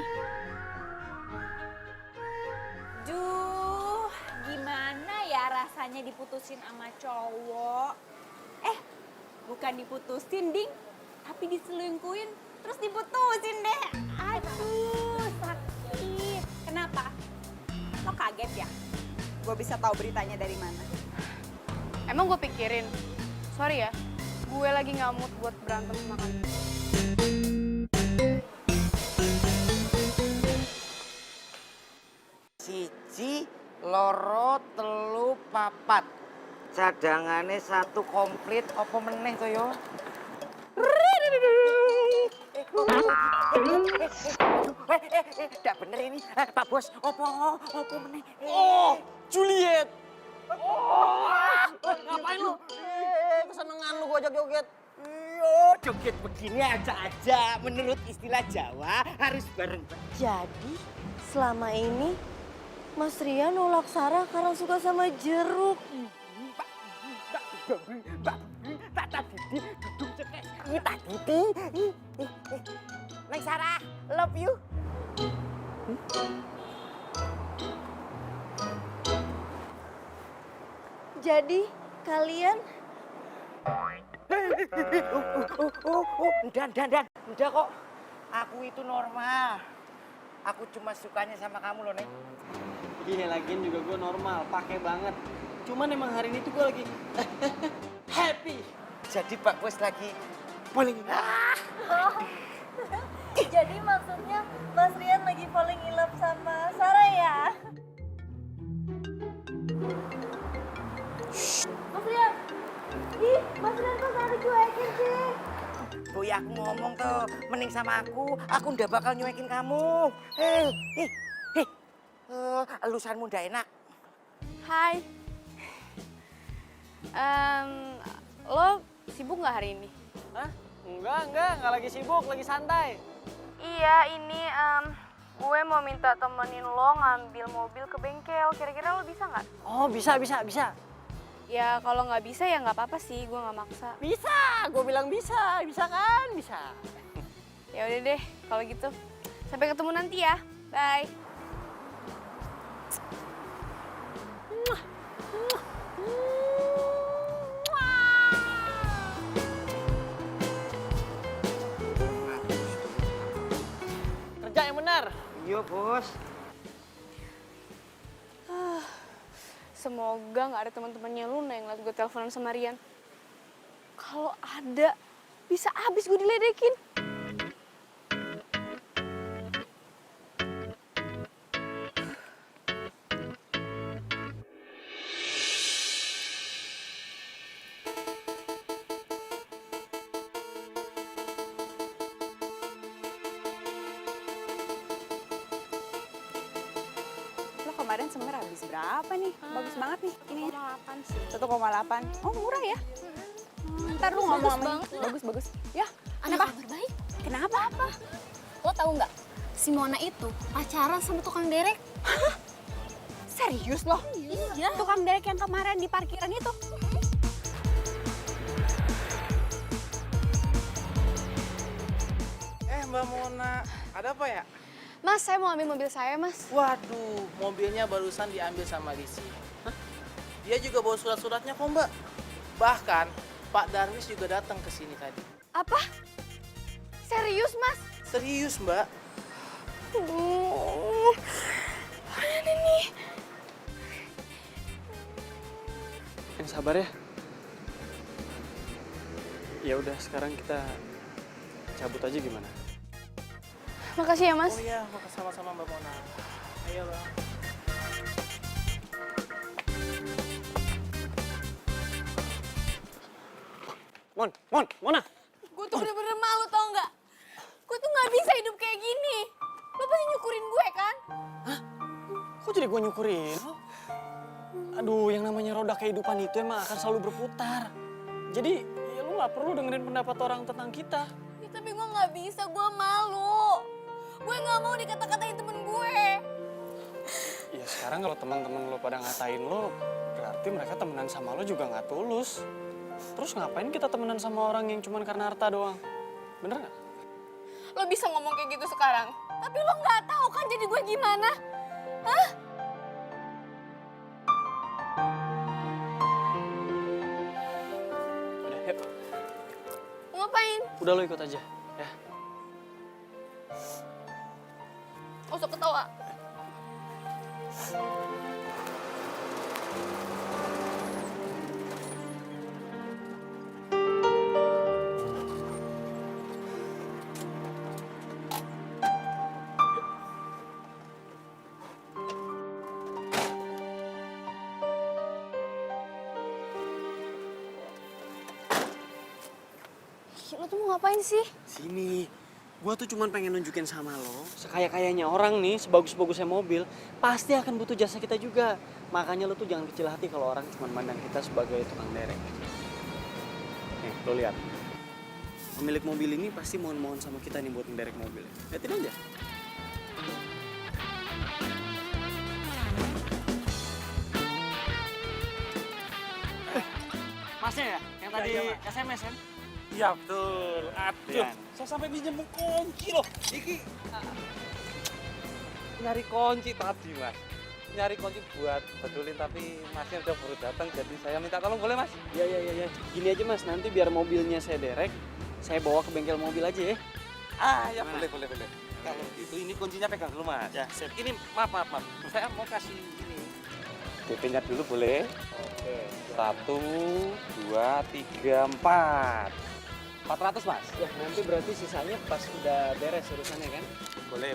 Duh, gimana ya rasanya diputusin sama cowok? Bukan diputusin, Ding. Tapi diselingkuhin, terus diputusin deh. Aduh, sakit. Kenapa? Lo kaget ya? Gue bisa tahu beritanya dari mana? Emang gue pikirin, sorry ya, gue lagi nggak mood buat berantem sama kamu. Siji, loro, telu, papat. Cadangannya satu komplit, apa meneh to yo? Tidak bener ini, Pak Bos. Apa meneh? Oh, Juliet. Ngapain lu? Kesenengan lu gua joget-joget. Joget begini aja. Menurut istilah Jawa harus bareng. Jadi selama ini Mas Rian nolak Sarah karena suka sama jeruk. Neng Sarah, love you. Jadi kalian Udah kok. Aku itu normal. Aku cuma sukanya sama kamu loh, Neng. Gini lagian juga gue normal, pakai banget. Cuman emang hari ini tuh gue lagi happy. Jadi Pak Bos lagi paling jadi maksudnya Mas Rian lagi falling in love sama Sarah ya? Mas Rian, Mas Rian kok gak dicuekin sih? Bu ya aku ngomong tuh, mending sama aku ndak bakal nyuekin kamu. Elusanmu ndak enak. Hai. Lo sibuk nggak hari ini? Hah? Enggak lagi sibuk, lagi santai. Iya, ini gue mau minta temenin lo ngambil mobil ke bengkel. Kira-kira lo bisa nggak? Oh, bisa. Ya kalau nggak bisa ya nggak apa-apa sih, gue nggak maksa. Bisa, gue bilang bisa kan? Bisa. Ya udah deh, kalau gitu. Sampai ketemu nanti ya. Bye. Kerja yang benar. Iya, Bos. Semoga nggak ada teman-temannya Luna yang ngeliat gue teleponan sama Rian. Kalau ada, bisa abis gue diledekin. Kemarin semer habis berapa nih? Bagus banget nih ini. 1,8 sih. 1,8. Oh, murah ya? Ntar lu ngomong sama bagus. Ya, kenapa? Kabar baik. Kenapa? Apa? Lo tahu nggak? Si Mona itu pacaran sama tukang derek. Serius loh? Iya. Tukang derek yang kemarin di parkiran itu. Mbak Mona, ada apa ya? Mas, saya mau ambil mobil saya, Mas. Waduh, mobilnya barusan diambil sama Lisi. Dia juga bawa surat-suratnya kok, Mbak. Bahkan Pak Darwis juga datang ke sini tadi. Apa? Serius, Mas? Serius, Mbak. Aduh, mana nih? Yang sabar ya. Ya udah, sekarang kita cabut aja gimana? Makasih ya Mas. Oh iya, makasih sama-sama Mbak Mona. Ayo Bang. Mona! Gue tuh bener-bener malu tau nggak? Gue tuh nggak bisa hidup kayak gini. Lo pasti nyukurin gue kan? Kok jadi gue nyukurin? Aduh, yang namanya roda kehidupan itu emang akan selalu berputar. Jadi, ya lu nggak perlu dengerin pendapat orang tentang kita. Ya, tapi gue nggak bisa, gue malu. Gue nggak mau dikata-katain temen gue. Ya sekarang kalau teman-teman lo pada ngatain lo, berarti mereka temenan sama lo juga nggak tulus. Terus ngapain kita temenan sama orang yang cuma karena harta doang? Bener nggak? Lo bisa ngomong kayak gitu sekarang, tapi lo nggak tahu kan jadi gue gimana? Hah? Udah, yuk. Ngapain? Udah lo ikut aja, ya. Gak usah ketawa. Lo tuh mau ngapain sih? Sini, gua tuh cuman pengen nunjukin sama lo, sekaya-kayanya orang nih, sebagus-bagusnya mobil, pasti akan butuh jasa kita juga. Makanya lo tuh jangan kecil hati kalau orang cuma mandang kita sebagai tukang derek. Nih, lo lihat. Pemilik mobil ini pasti mohon-mohon sama kita nih buat ngederek mobil. Liatin aja. Masnya ya? Yang tadi SMS kan? Iya betul. Aduh, saya sampai minjem kunci loh. Iki nyari kunci tadi mas, nyari kunci buat betulin tapi masnya udah baru datang jadi saya minta tolong boleh mas? Iya. Gini aja mas, nanti biar mobilnya saya derek, saya bawa ke bengkel mobil aja ya. Ah ya boleh. Kalau gitu ini kuncinya pegang dulu mas. Ya, sip. Ini maaf. Saya mau kasih ini. DP-nya dulu boleh? Oke. 1, 2, 3, 4. 400 mas? Ya nanti berarti sisanya pas udah beres urusannya kan? Boleh.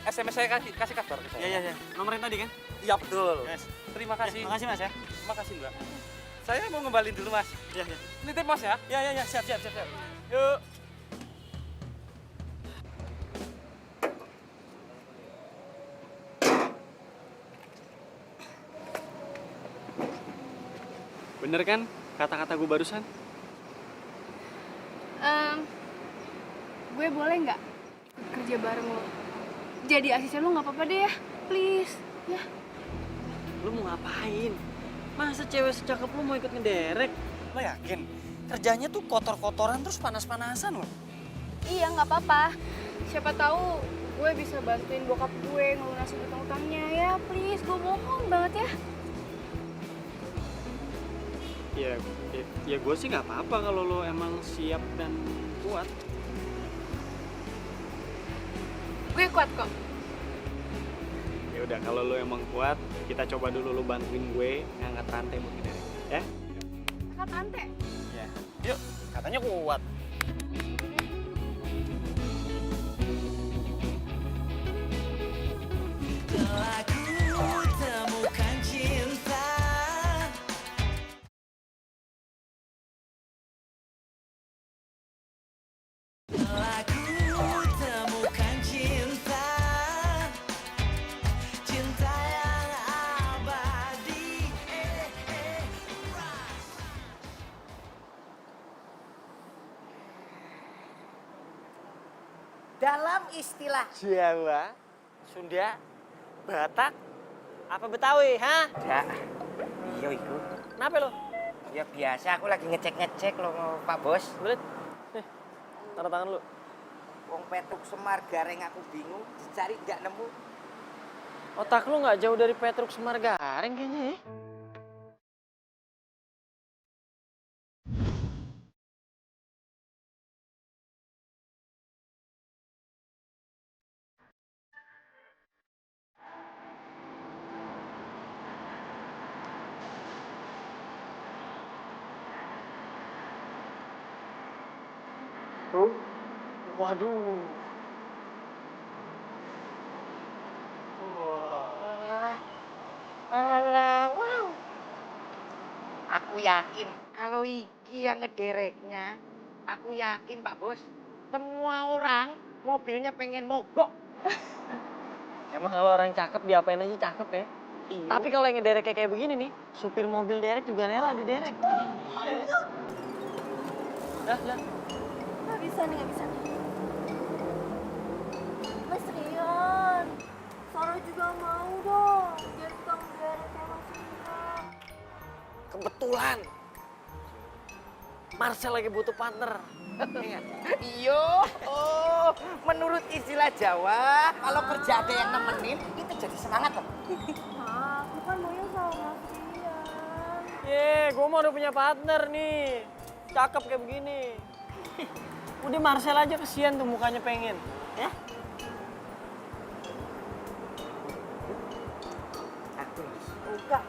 SMS saya kasih kabar ke saya. Iya. Nomor yang tadi kan? Iya betul. Yes. Terima kasih. Makasih Mas ya. Makasih mbak. Saya mau ngembalin dulu mas. Iya. Nitip mas ya? Iya, siap. Yuk. Bener kan kata-kata gue barusan? Gue boleh nggak kerja bareng lo? Jadi asisten lo nggak apa-apa deh ya, please. Ya. Lu mau ngapain? Masa cewek secakep lu mau ikut ngederek? Lo yakin? Kerjanya tuh kotor-kotoran terus panas-panasan loh. Iya nggak apa-apa. Siapa tahu gue bisa bantuin bokap gue ngelunasin utang-utangnya ya, please. Gue mohon banget ya. Ya gue sih nggak apa-apa kalau lo emang siap dan kuat. Gue kuat kok. Ya udah kalau lo emang kuat, kita coba dulu lo bantuin gue ngangkat rantai buat ngederek, ya? Angkat rantai. Ya. Yuk, katanya kuat. Telah ku temukan cinta. Telah ku temukan cinta. Cinta yang abadi. Dalam istilah Jawa, Sunda, Batak, apa Betawi, ha? ya, iya itu. Kenapa lo? Ya biasa aku lagi ngecek loh Pak Bos. Belit. Tanda tangan lu. Wong Petruk Semar Gareng aku bingung, dicari nggak nemu. Otak lu nggak jauh dari Petruk Semar Gareng kayaknya ya. Waduh. Alah, wow. Aku yakin kalau iki yang ngedereknya, aku yakin Pak Bos, semua orang mobilnya pengen mogok. Emang kalau orang cakep diapain aja cakep ya? Iya. Tapi kalau yang ngederek kayak begini nih, supir mobil derek juga rela diderek. Dah. Nggak bisa nih. Mas Rian, Sarah juga mau dong jadi tukang derek kayak Mas Rian. Kebetulan Marcel lagi butuh partner. Iya, oh, menurut istilah Jawa, kalau kerja ada yang nemenin, itu jadi semangat loh. Nah, aku kan maunya sama Mas Rian. Gue mau udah punya partner nih. Cakep kayak begini. Udah Marcel aja kesian tuh mukanya pengen. Ya? Enggak.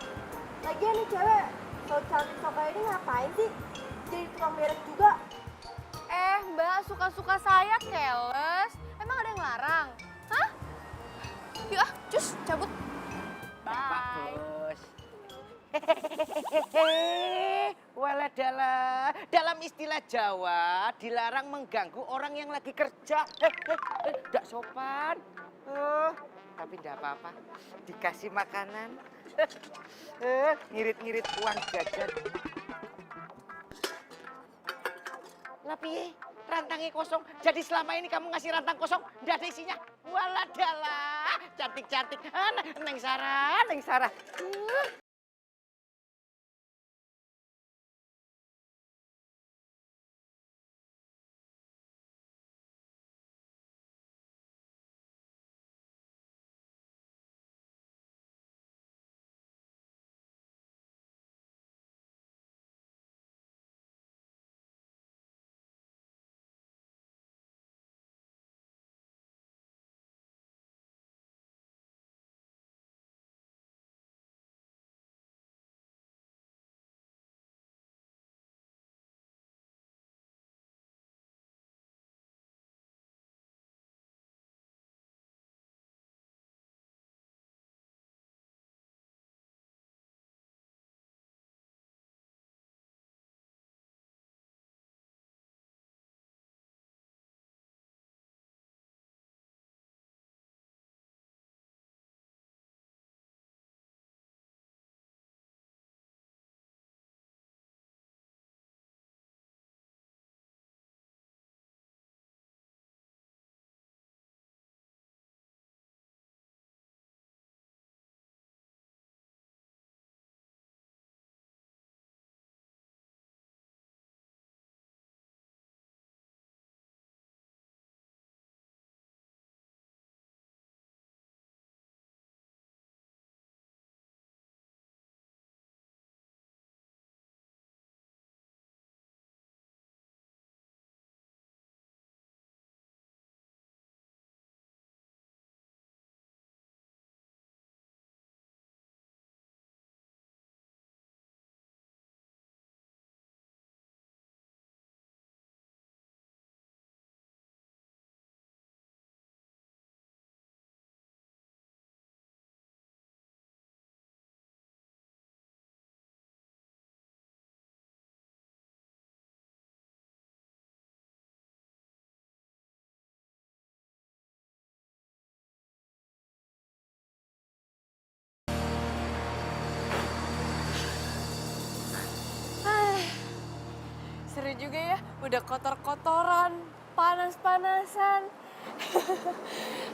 Lagian nih cewek, kalau cantik kayak ini ngapain sih? Jadi tukang derek juga. Mbak, suka-suka saya keles. Emang ada yang larang? Hah? Yuk cus, cabut. Pak Bye. Bos. Waladala, dalam istilah Jawa dilarang mengganggu orang yang lagi kerja. Nggak sopan. Tapi nggak apa-apa, dikasih makanan. Ngirit-ngirit uang jajan. Lah piye? Rantangnya kosong. Jadi selama ini kamu ngasih rantang kosong, nggak ada isinya. Waladala, cantik-cantik. Neng Sarah. Seru juga ya, udah kotor-kotoran, panas-panasan.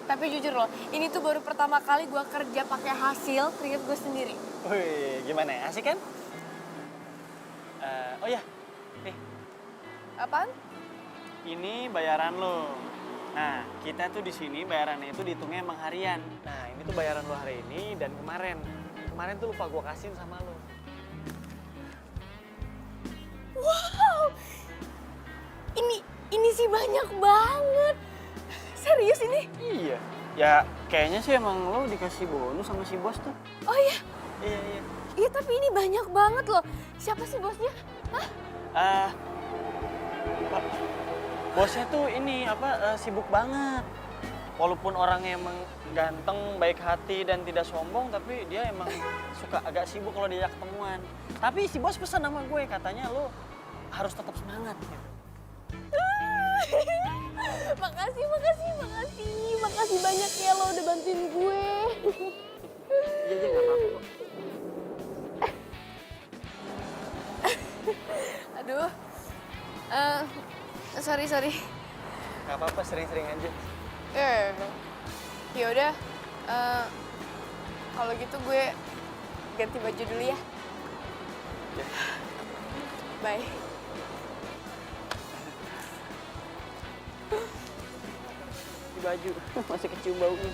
Tapi jujur loh, ini tuh baru pertama kali gue kerja pakai hasil keringet gue sendiri. Wih, gimana ya? Asik kan? Oh ya, nih. Apaan? Ini bayaran lo. Nah, kita tuh di sini bayarannya itu dihitungnya emang harian. Nah, ini tuh bayaran lo hari ini dan kemarin. Kemarin tuh lupa gue kasihin sama lo. Wow, ini sih banyak banget. Serius ini? Iya. Ya, kayaknya sih emang lo dikasih bonus sama si bos tuh. Oh iya? Iya. Iya, tapi ini banyak banget loh. Siapa sih bosnya? Hah? Bosnya tuh ini sibuk banget. Walaupun orangnya emang ganteng, baik hati dan tidak sombong, tapi dia emang suka agak sibuk kalau diajak ketemuan. Tapi si bos pesan sama gue, katanya lo harus tetap semangat gitu. Makasih banyak ya lo udah bantuin gue. Iya, nggak apa-apa kok. Aduh, sorry. Nggak apa-apa, sering-sering aja. Ya udah, kalau gitu gue ganti baju dulu ya. Ya. Bye. Di baju, masih kecium baunya.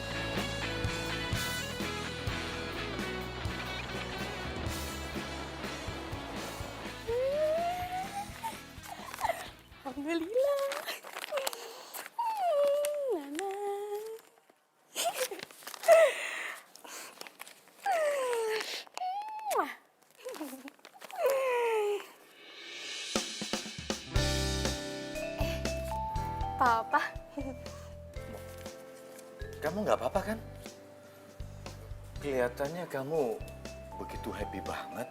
Alhamdulillah. Nana. Papa. Kamu nggak apa-apa kan? Kelihatannya kamu begitu happy banget.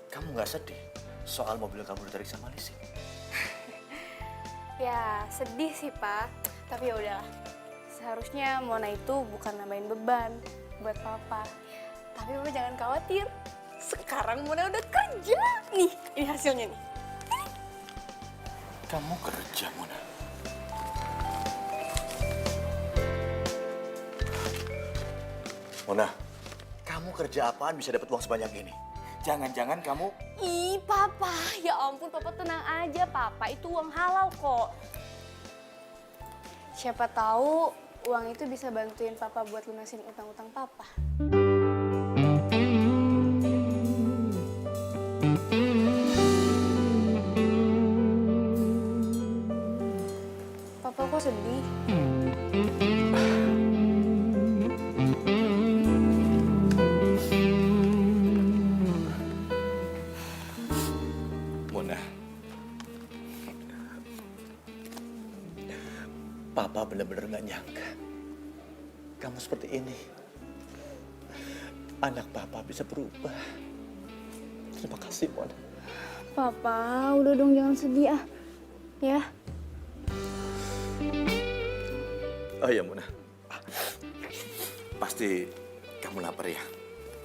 Kamu nggak sedih soal mobil kamu ditarik sama Lisi? Ya sedih sih Pak, tapi ya udahlah. Seharusnya Mona itu bukan nambahin beban buat Papa. Tapi Papa jangan khawatir. Sekarang Mona udah kerja. Nih, ini hasilnya nih. Kamu kerja, Mona. Mona, kamu kerja apaan bisa dapat uang sebanyak ini? Jangan-jangan kamu... Ih, Papa. Ya ampun, Papa tenang aja. Papa itu uang halal kok. Siapa tahu uang itu bisa bantuin Papa buat lunasin utang-utang Papa. Papa kok sedih? Mona, Papa benar-benar nggak nyangka kamu seperti ini. Anak Papa bisa berubah. Terima kasih, Mona. Papa, udah dong jangan sedih ah. Ya. Oh iya, Mona. Pasti kamu lapar ya?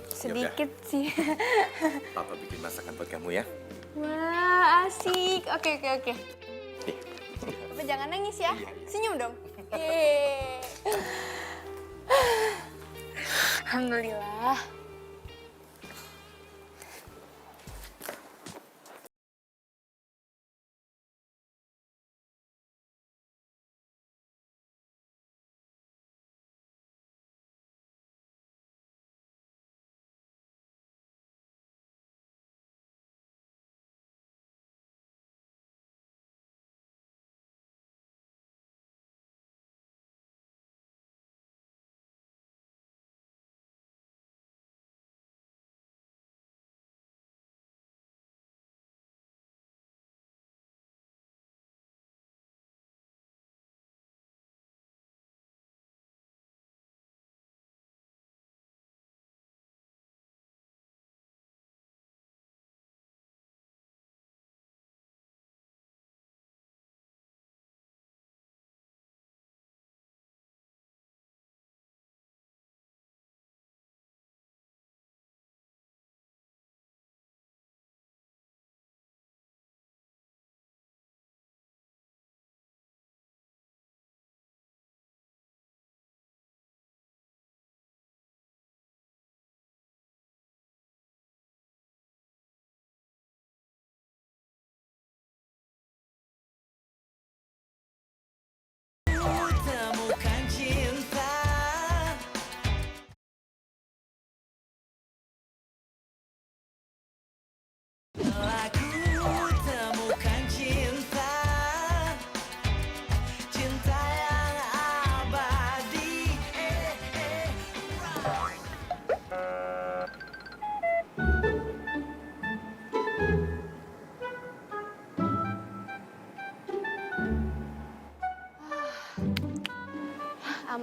Sedikit sih. Papa bikin masakan buat kamu ya. Wah, asik. Oke. Nih. Papa jangan nangis ya. Senyum dong. Yeay. Alhamdulillah.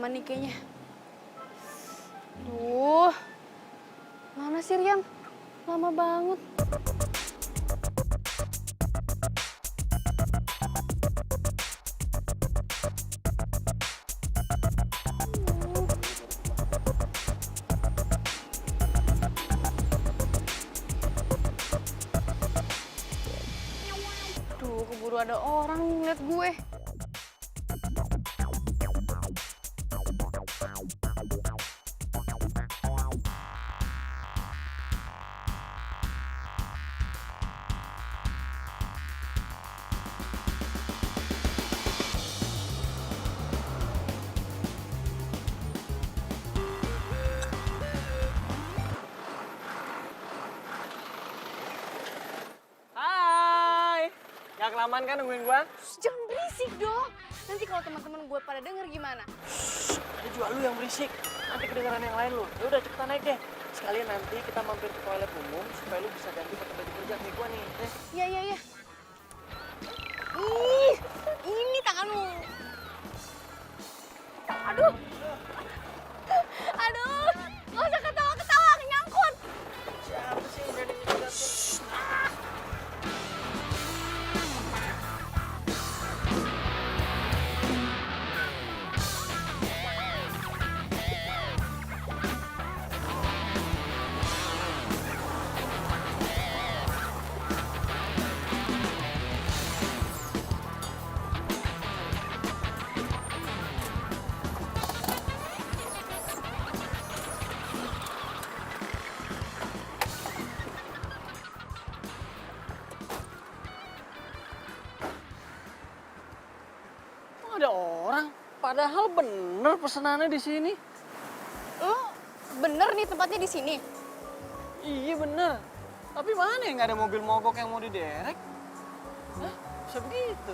lama nih kayaknya. Duh, mana sih Riam? Lama banget. Duh, keburu ada orang ngeliat gue. Hai, gak kelamaan kan nungguin gua? Shh, jangan berisik dong. Nanti kalau teman-teman gue pada denger gimana? Ada juga lu yang berisik, nanti kedengeran yang lain lu. Ya udah cepetan naik deh. Sekalian nanti kita mampir ke toilet umum supaya lu bisa ganti pakai baju kerja kayak gua nih. Iya, iya, iya. Ih, ini tangan lu. Aduh. Aduh, nggak usah ketawa-ketawa, nyangkut. Siapa sih yang berani nyetir? Kok ada orang? Padahal bener pesenannya di sini. Oh, bener nih tempatnya di sini. Iya bener. Tapi mana yang nggak ada mobil mogok yang mau diderek? Hah? Bisa begitu?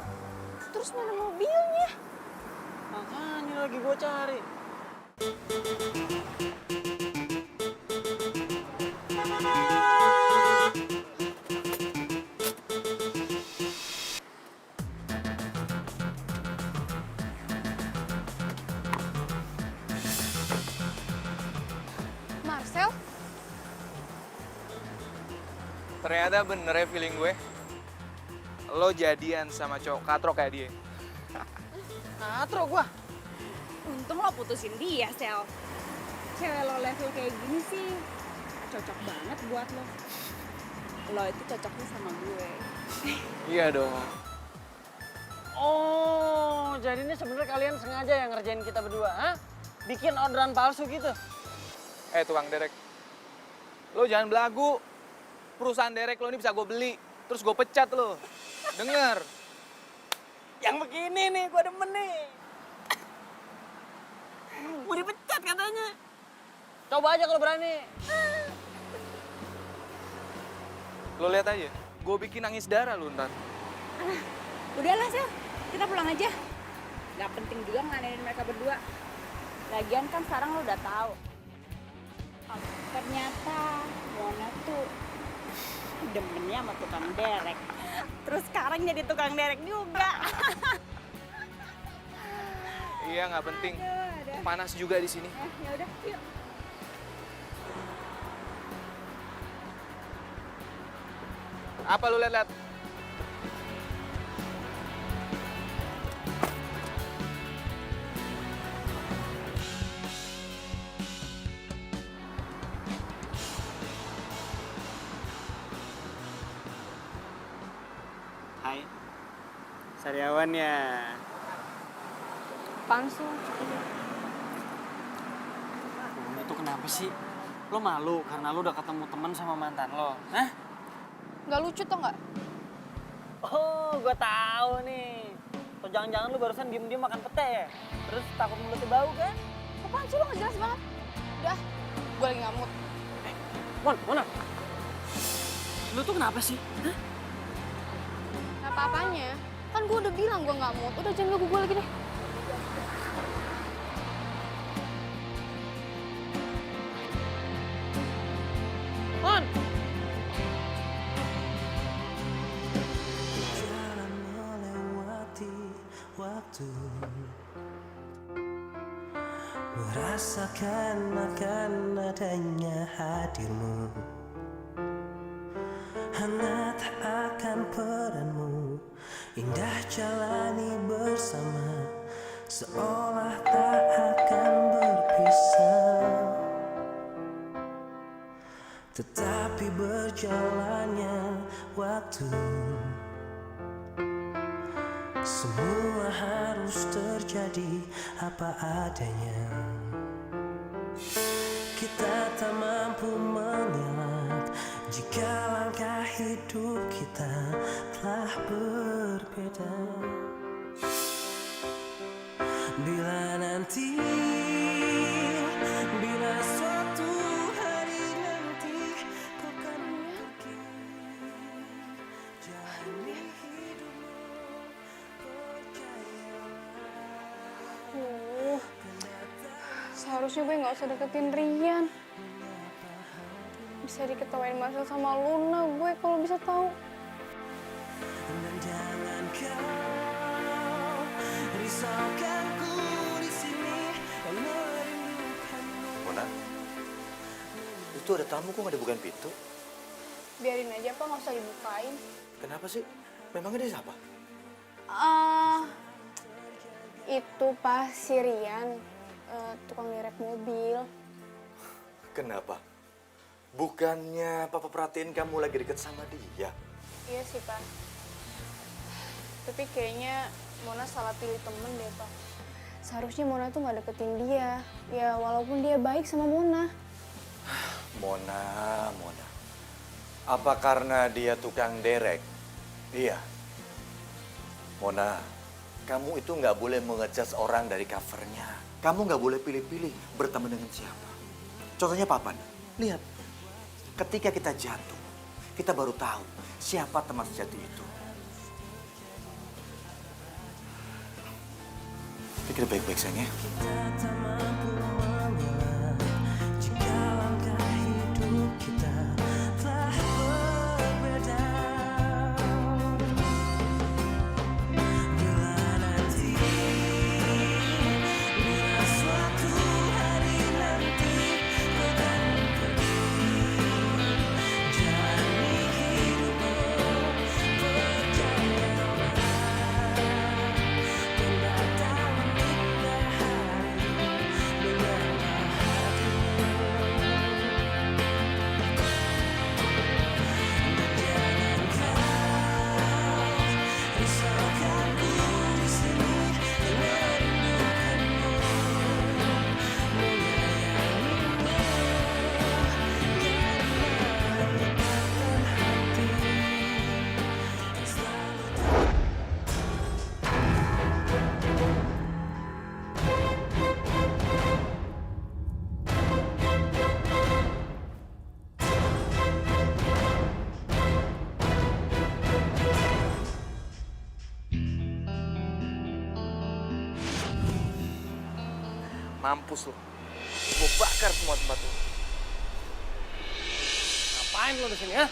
Terus mana mobilnya? Makanya lagi gua cari. Marcel? Ternyata bener ya feeling gue. Lo jadian sama cowok katrok kayak dia. Katro gua. Untung lo putusin dia, Sel. Cewek lo level kayak gini sih cocok banget buat lo. Lo itu cocoknya sama gue. Iya dong. Oh, jadi ini sebenarnya kalian sengaja yang ngerjain kita berdua, ha? Bikin orderan palsu gitu. Tukang derek. Lo jangan belagu. Perusahaan derek lo ini bisa gue beli. Terus gue pecat lo. Denger. Yang begini nih, gua demen nih. Mau dipecat katanya. Coba aja kalau berani. Lo lihat aja. Gue bikin nangis darah lo ntar. Udahlah, Sel. Kita pulang aja. Gak penting juga ngeladenin mereka berdua. Lagian kan sekarang lo udah tahu. Ternyata Mona tuh demennya sama tukang derek. Terus sekarang jadi tukang derek juga. Iya nggak penting. Aduh. Panas juga di sini. Ya udah, yuk. Apa lu lihat-lihat? Hai. Sariawan ya. Pansu. Itu kenapa sih? Lo malu karena lo udah ketemu teman sama mantan lo, hah? Nggak lucu tau nggak? Oh, gue tahu nih. Atau jangan-jangan lo barusan diem-diem makan pete ya? Terus takut mulutnya bau kan? Apaan sih lo nggak jelas banget? Udah, gue lagi nggak mood. Mona. Lo tuh kenapa sih? Hah? Nggak apa-apanya. Kan gue udah bilang gue nggak mood. Udah jangan ganggu gue lagi deh. Mon! Jalan melewati waktu merasakan akan adanya hadirmu. Hangat akan peranmu, indah jalani bersama, seolah tak akan berpisah. Tetapi berjalannya waktu, semua harus terjadi apa adanya. Kita tak mampu mengelak jika langkah hidup kita telah berbeda. Bila nanti, bila suatu hari nanti kau kan pergi, jalani hidupmu, percayalah. Seharusnya gue nggak usah deketin Rian. Bisa diketawain Marcel sama Luna gue kalau bisa tahu. Dan jangan kau risaukan ku di sini dan merindukanmu. Mona, itu ada tamu kok nggak dibukain pintu? Biarin aja Pak, nggak usah dibukain. Kenapa sih? Memangnya dia siapa? Itu Pak si Rian, tukang derek mobil. Kenapa? Bukannya papa perhatiin kamu lagi deket sama dia? Iya sih Pak. Tapi kayaknya Mona salah pilih temen deh Pak. Seharusnya Mona tuh nggak deketin dia. Ya walaupun dia baik sama Mona. Mona. Apa karena dia tukang derek? Iya. Mona, kamu itu nggak boleh mengejudge orang dari covernya. Kamu nggak boleh pilih-pilih berteman dengan siapa. Contohnya Papan, lihat. Ketika kita jatuh, kita baru tahu siapa teman sejati itu. Pikir baik-baik sayang ya. Kita tak mampu mengelak jika langkah hidup kita telah berbeda. Bila nanti, bila suatu hari nanti kau kan pergi, jalani hidupmu, percayalah. Datang indah hari menyapa hatimu. Dan jangan kau risaukan ku di sini dan merindukanmu, menyayangimu karena ikatan hati yang selalu. Mampus lo. Gue bakar semua tempat lo. Ngapain lo di sini ya?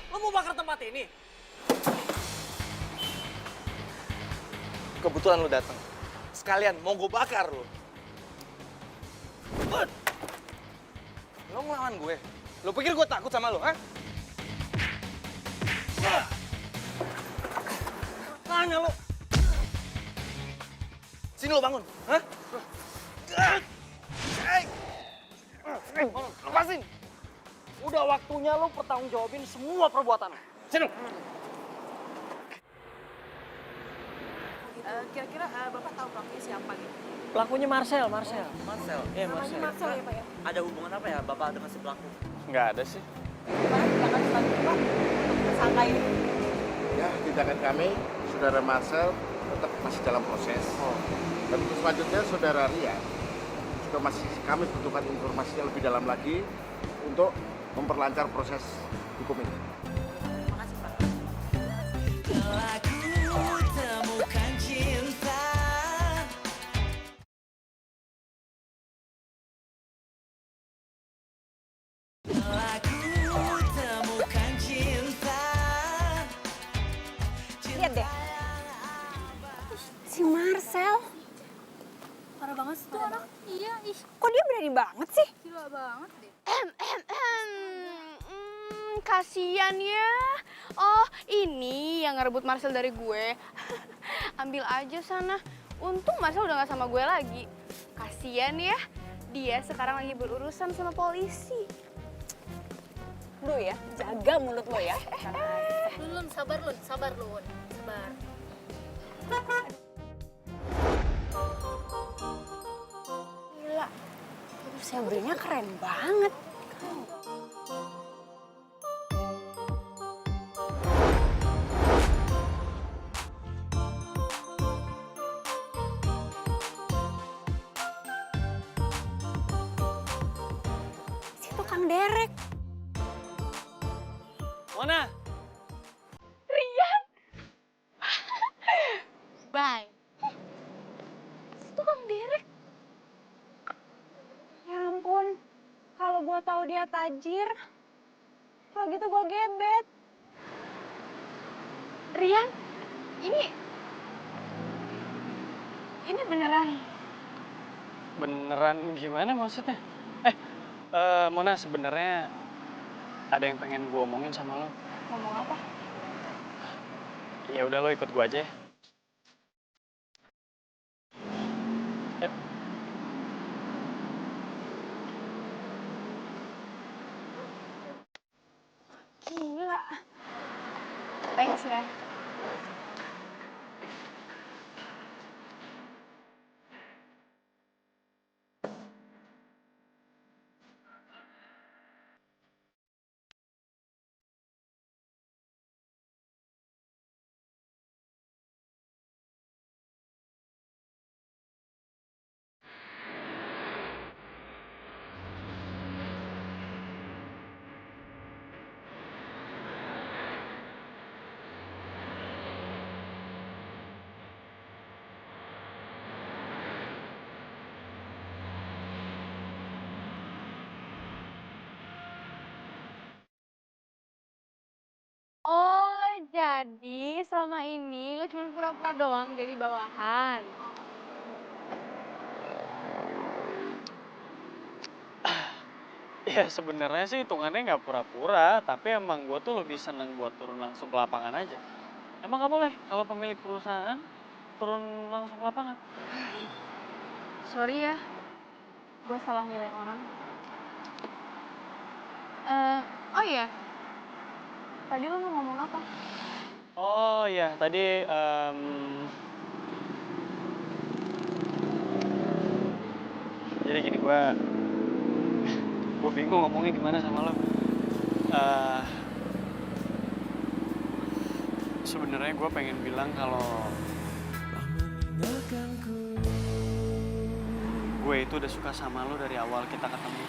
Lo mau bakar tempat ini? Kebetulan lo datang. Sekalian mau gue bakar lo. Lo ngelawan gue. Lo pikir gue takut sama lo, ha? Tanya lo. Sini lo bangun, ha? Lepasin! Udah waktunya lo pertanggungjawabin semua perbuatan. Sini. Kira-kira Bapak tahu pelakunya siapa gitu? Pelakunya Marcel. Oh, Marcel. Iya, Marcel. Marcel ya Pak ya? Ada hubungan apa ya Bapak dengan si pelaku? Nggak ada sih. Gimana tindakan selanjutnya Pak? Tersangka ini? Ya, tindakan kami, Saudara Marcel tetap masih dalam proses. Dan untuk selanjutnya Saudara Rian juga masih kami butuhkan informasi yang lebih dalam lagi untuk memperlancar proses hukum ini. Makasih Pak. Telah ku temukan cinta. Telah ku temukan cinta. Lihat deh. Si Marcel. Parah banget banget sih tuh anak. Iya, ih. Kok dia berani banget sih? Gila banget deh. Kasian ya. Oh, ini yang ngerebut Marcel dari gue. Ambil aja sana. Untung Marcel udah gak sama gue lagi. Kasian ya. Dia sekarang lagi berurusan sama polisi. Lu ya, jaga mulut lo ya. Lun, sabar Lun, sabar Lun. Sabar. Gila. Sabrina keren banget. Situ Kang Derek. Mona, Bye. Itu Bang Derek. Ya ampun, kalau gua tahu dia tajir, kalau gitu gua gebet. Rian, ini beneran. beneran gimana maksudnya? Mona, sebenarnya ada yang pengen gue omongin sama lo. Ngomong apa? Ya udah, lo ikut gue aja ya. Yuk. Gila. Thanks ya. Oh, jadi selama ini lo cuma pura-pura doang jadi bawahan. Ya sebenarnya sih hitungannya nggak pura-pura, tapi emang gue tuh lebih seneng buat turun langsung ke lapangan aja. Emang nggak boleh kalau pemilik perusahaan turun langsung ke lapangan? Sorry ya, gue salah nilai orang. Oh iya, tadi lo mau ngomong apa? Oh iya, tadi jadi gini, gue bingung ngomongnya gimana sama lo. Sebenarnya gue pengen bilang kalau gue itu udah suka sama lo dari awal kita ketemu.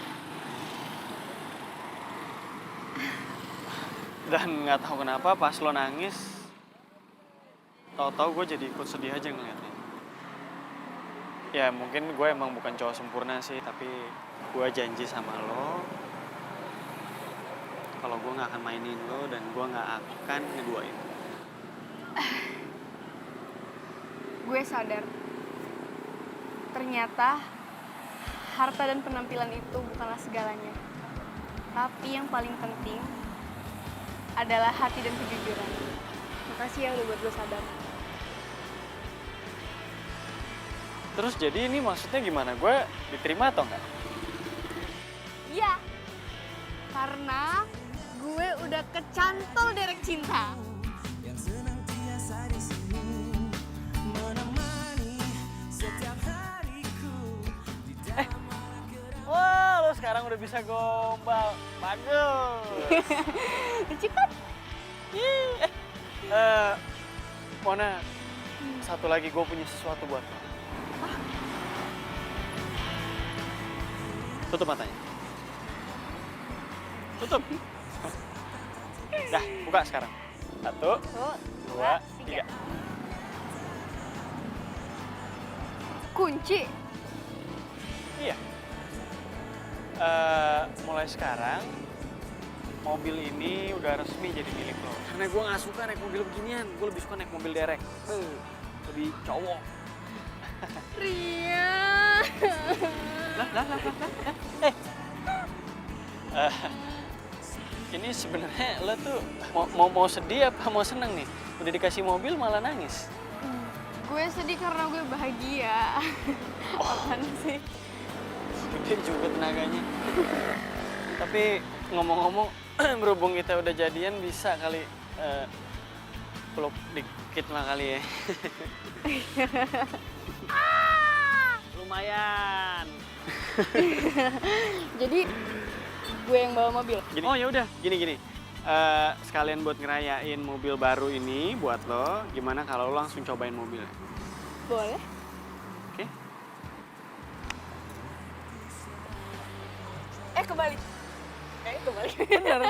Dan nggak tahu kenapa pas lo nangis, tahu-tahu gue jadi ikut sedih aja ngeliatnya. Ya mungkin gue emang bukan cowok sempurna sih, tapi gue janji sama lo kalau gue nggak akan mainin lo dan gue nggak akan ngeduain. Gue sadar, ternyata harta dan penampilan itu bukanlah segalanya. Tapi yang paling penting adalah hati dan kejujuran. Makasih ya udah buat gue sadar. Terus jadi ini maksudnya gimana? Gue diterima atau enggak? Iya, karena gue udah kecantol derek cinta. Wah, lo sekarang udah bisa gombal. Bagus. Cepat. Mona, satu lagi gue punya sesuatu buat lo. Tutup matanya. Tutup. Dah, buka sekarang. 1, 2, 3. Kunci. Iya. Mulai sekarang mobil ini udah resmi jadi milik lo. Karena gue nggak suka naik mobil beginian, gue lebih suka naik mobil derek. Lebih cowok. Rian. Ini sebenarnya lo tuh mau sedih apa mau seneng nih? Udah dikasih mobil malah nangis. Gue sedih karena gue bahagia. Apaan sih? Gede juga tenaganya. Tapi ngomong-ngomong, berhubung kita udah jadian bisa kali peluk dikit lah kali ya. Lumayan. Jadi gue yang bawa mobil. Gini, oh ya udah, gini. Sekalian buat ngerayain mobil baru ini buat lo, gimana kalau lo langsung cobain mobilnya? Boleh. Oke. Kebalik. Kebalik. Bener.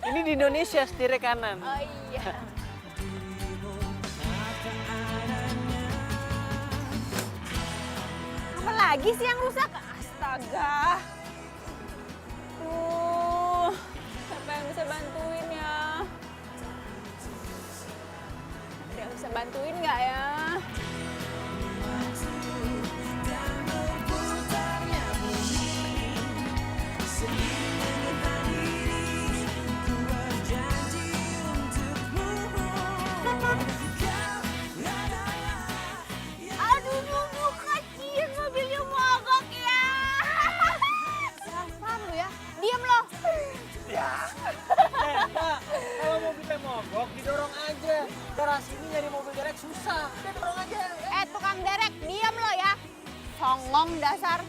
Ini di Indonesia setirnya kanan. Oh iya. Apa lagi sih yang rusak? Astaga. Siapa yang bisa bantuin ya? Ada yang bisa bantuin nggak ya? Aduh, nunggu kecil mobilnya mogok ya. Dasar lu ya. Diam lo. Mbak, kalau mobilnya mogok didorong aja. Darah sini nyari mobil derek susah. Udah dorong aja. Tukang derek, diam lo ya. Songong dasar.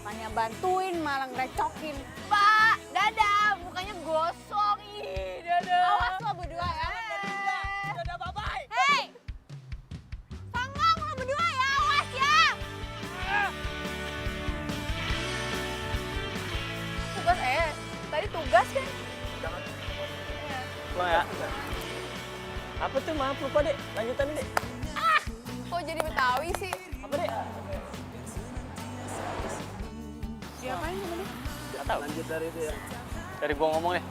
Bukannya bantuin malah ngerecokin. Pak, dadah. Mukanya gosong. Ih, dadah. Awas lo berdua ya. Dadah, bye-bye. Hei! Songong lo berdua ya, awas ya. Tugas tadi tugas kan? Lo ya. Apa tuh, maaf lupa dek, lanjutan dek. Kok jadi Betawi sih? Apa dek? Diapain sama dia? Gak tau. Lanjut dari itu ya. Dari gua ngomong deh.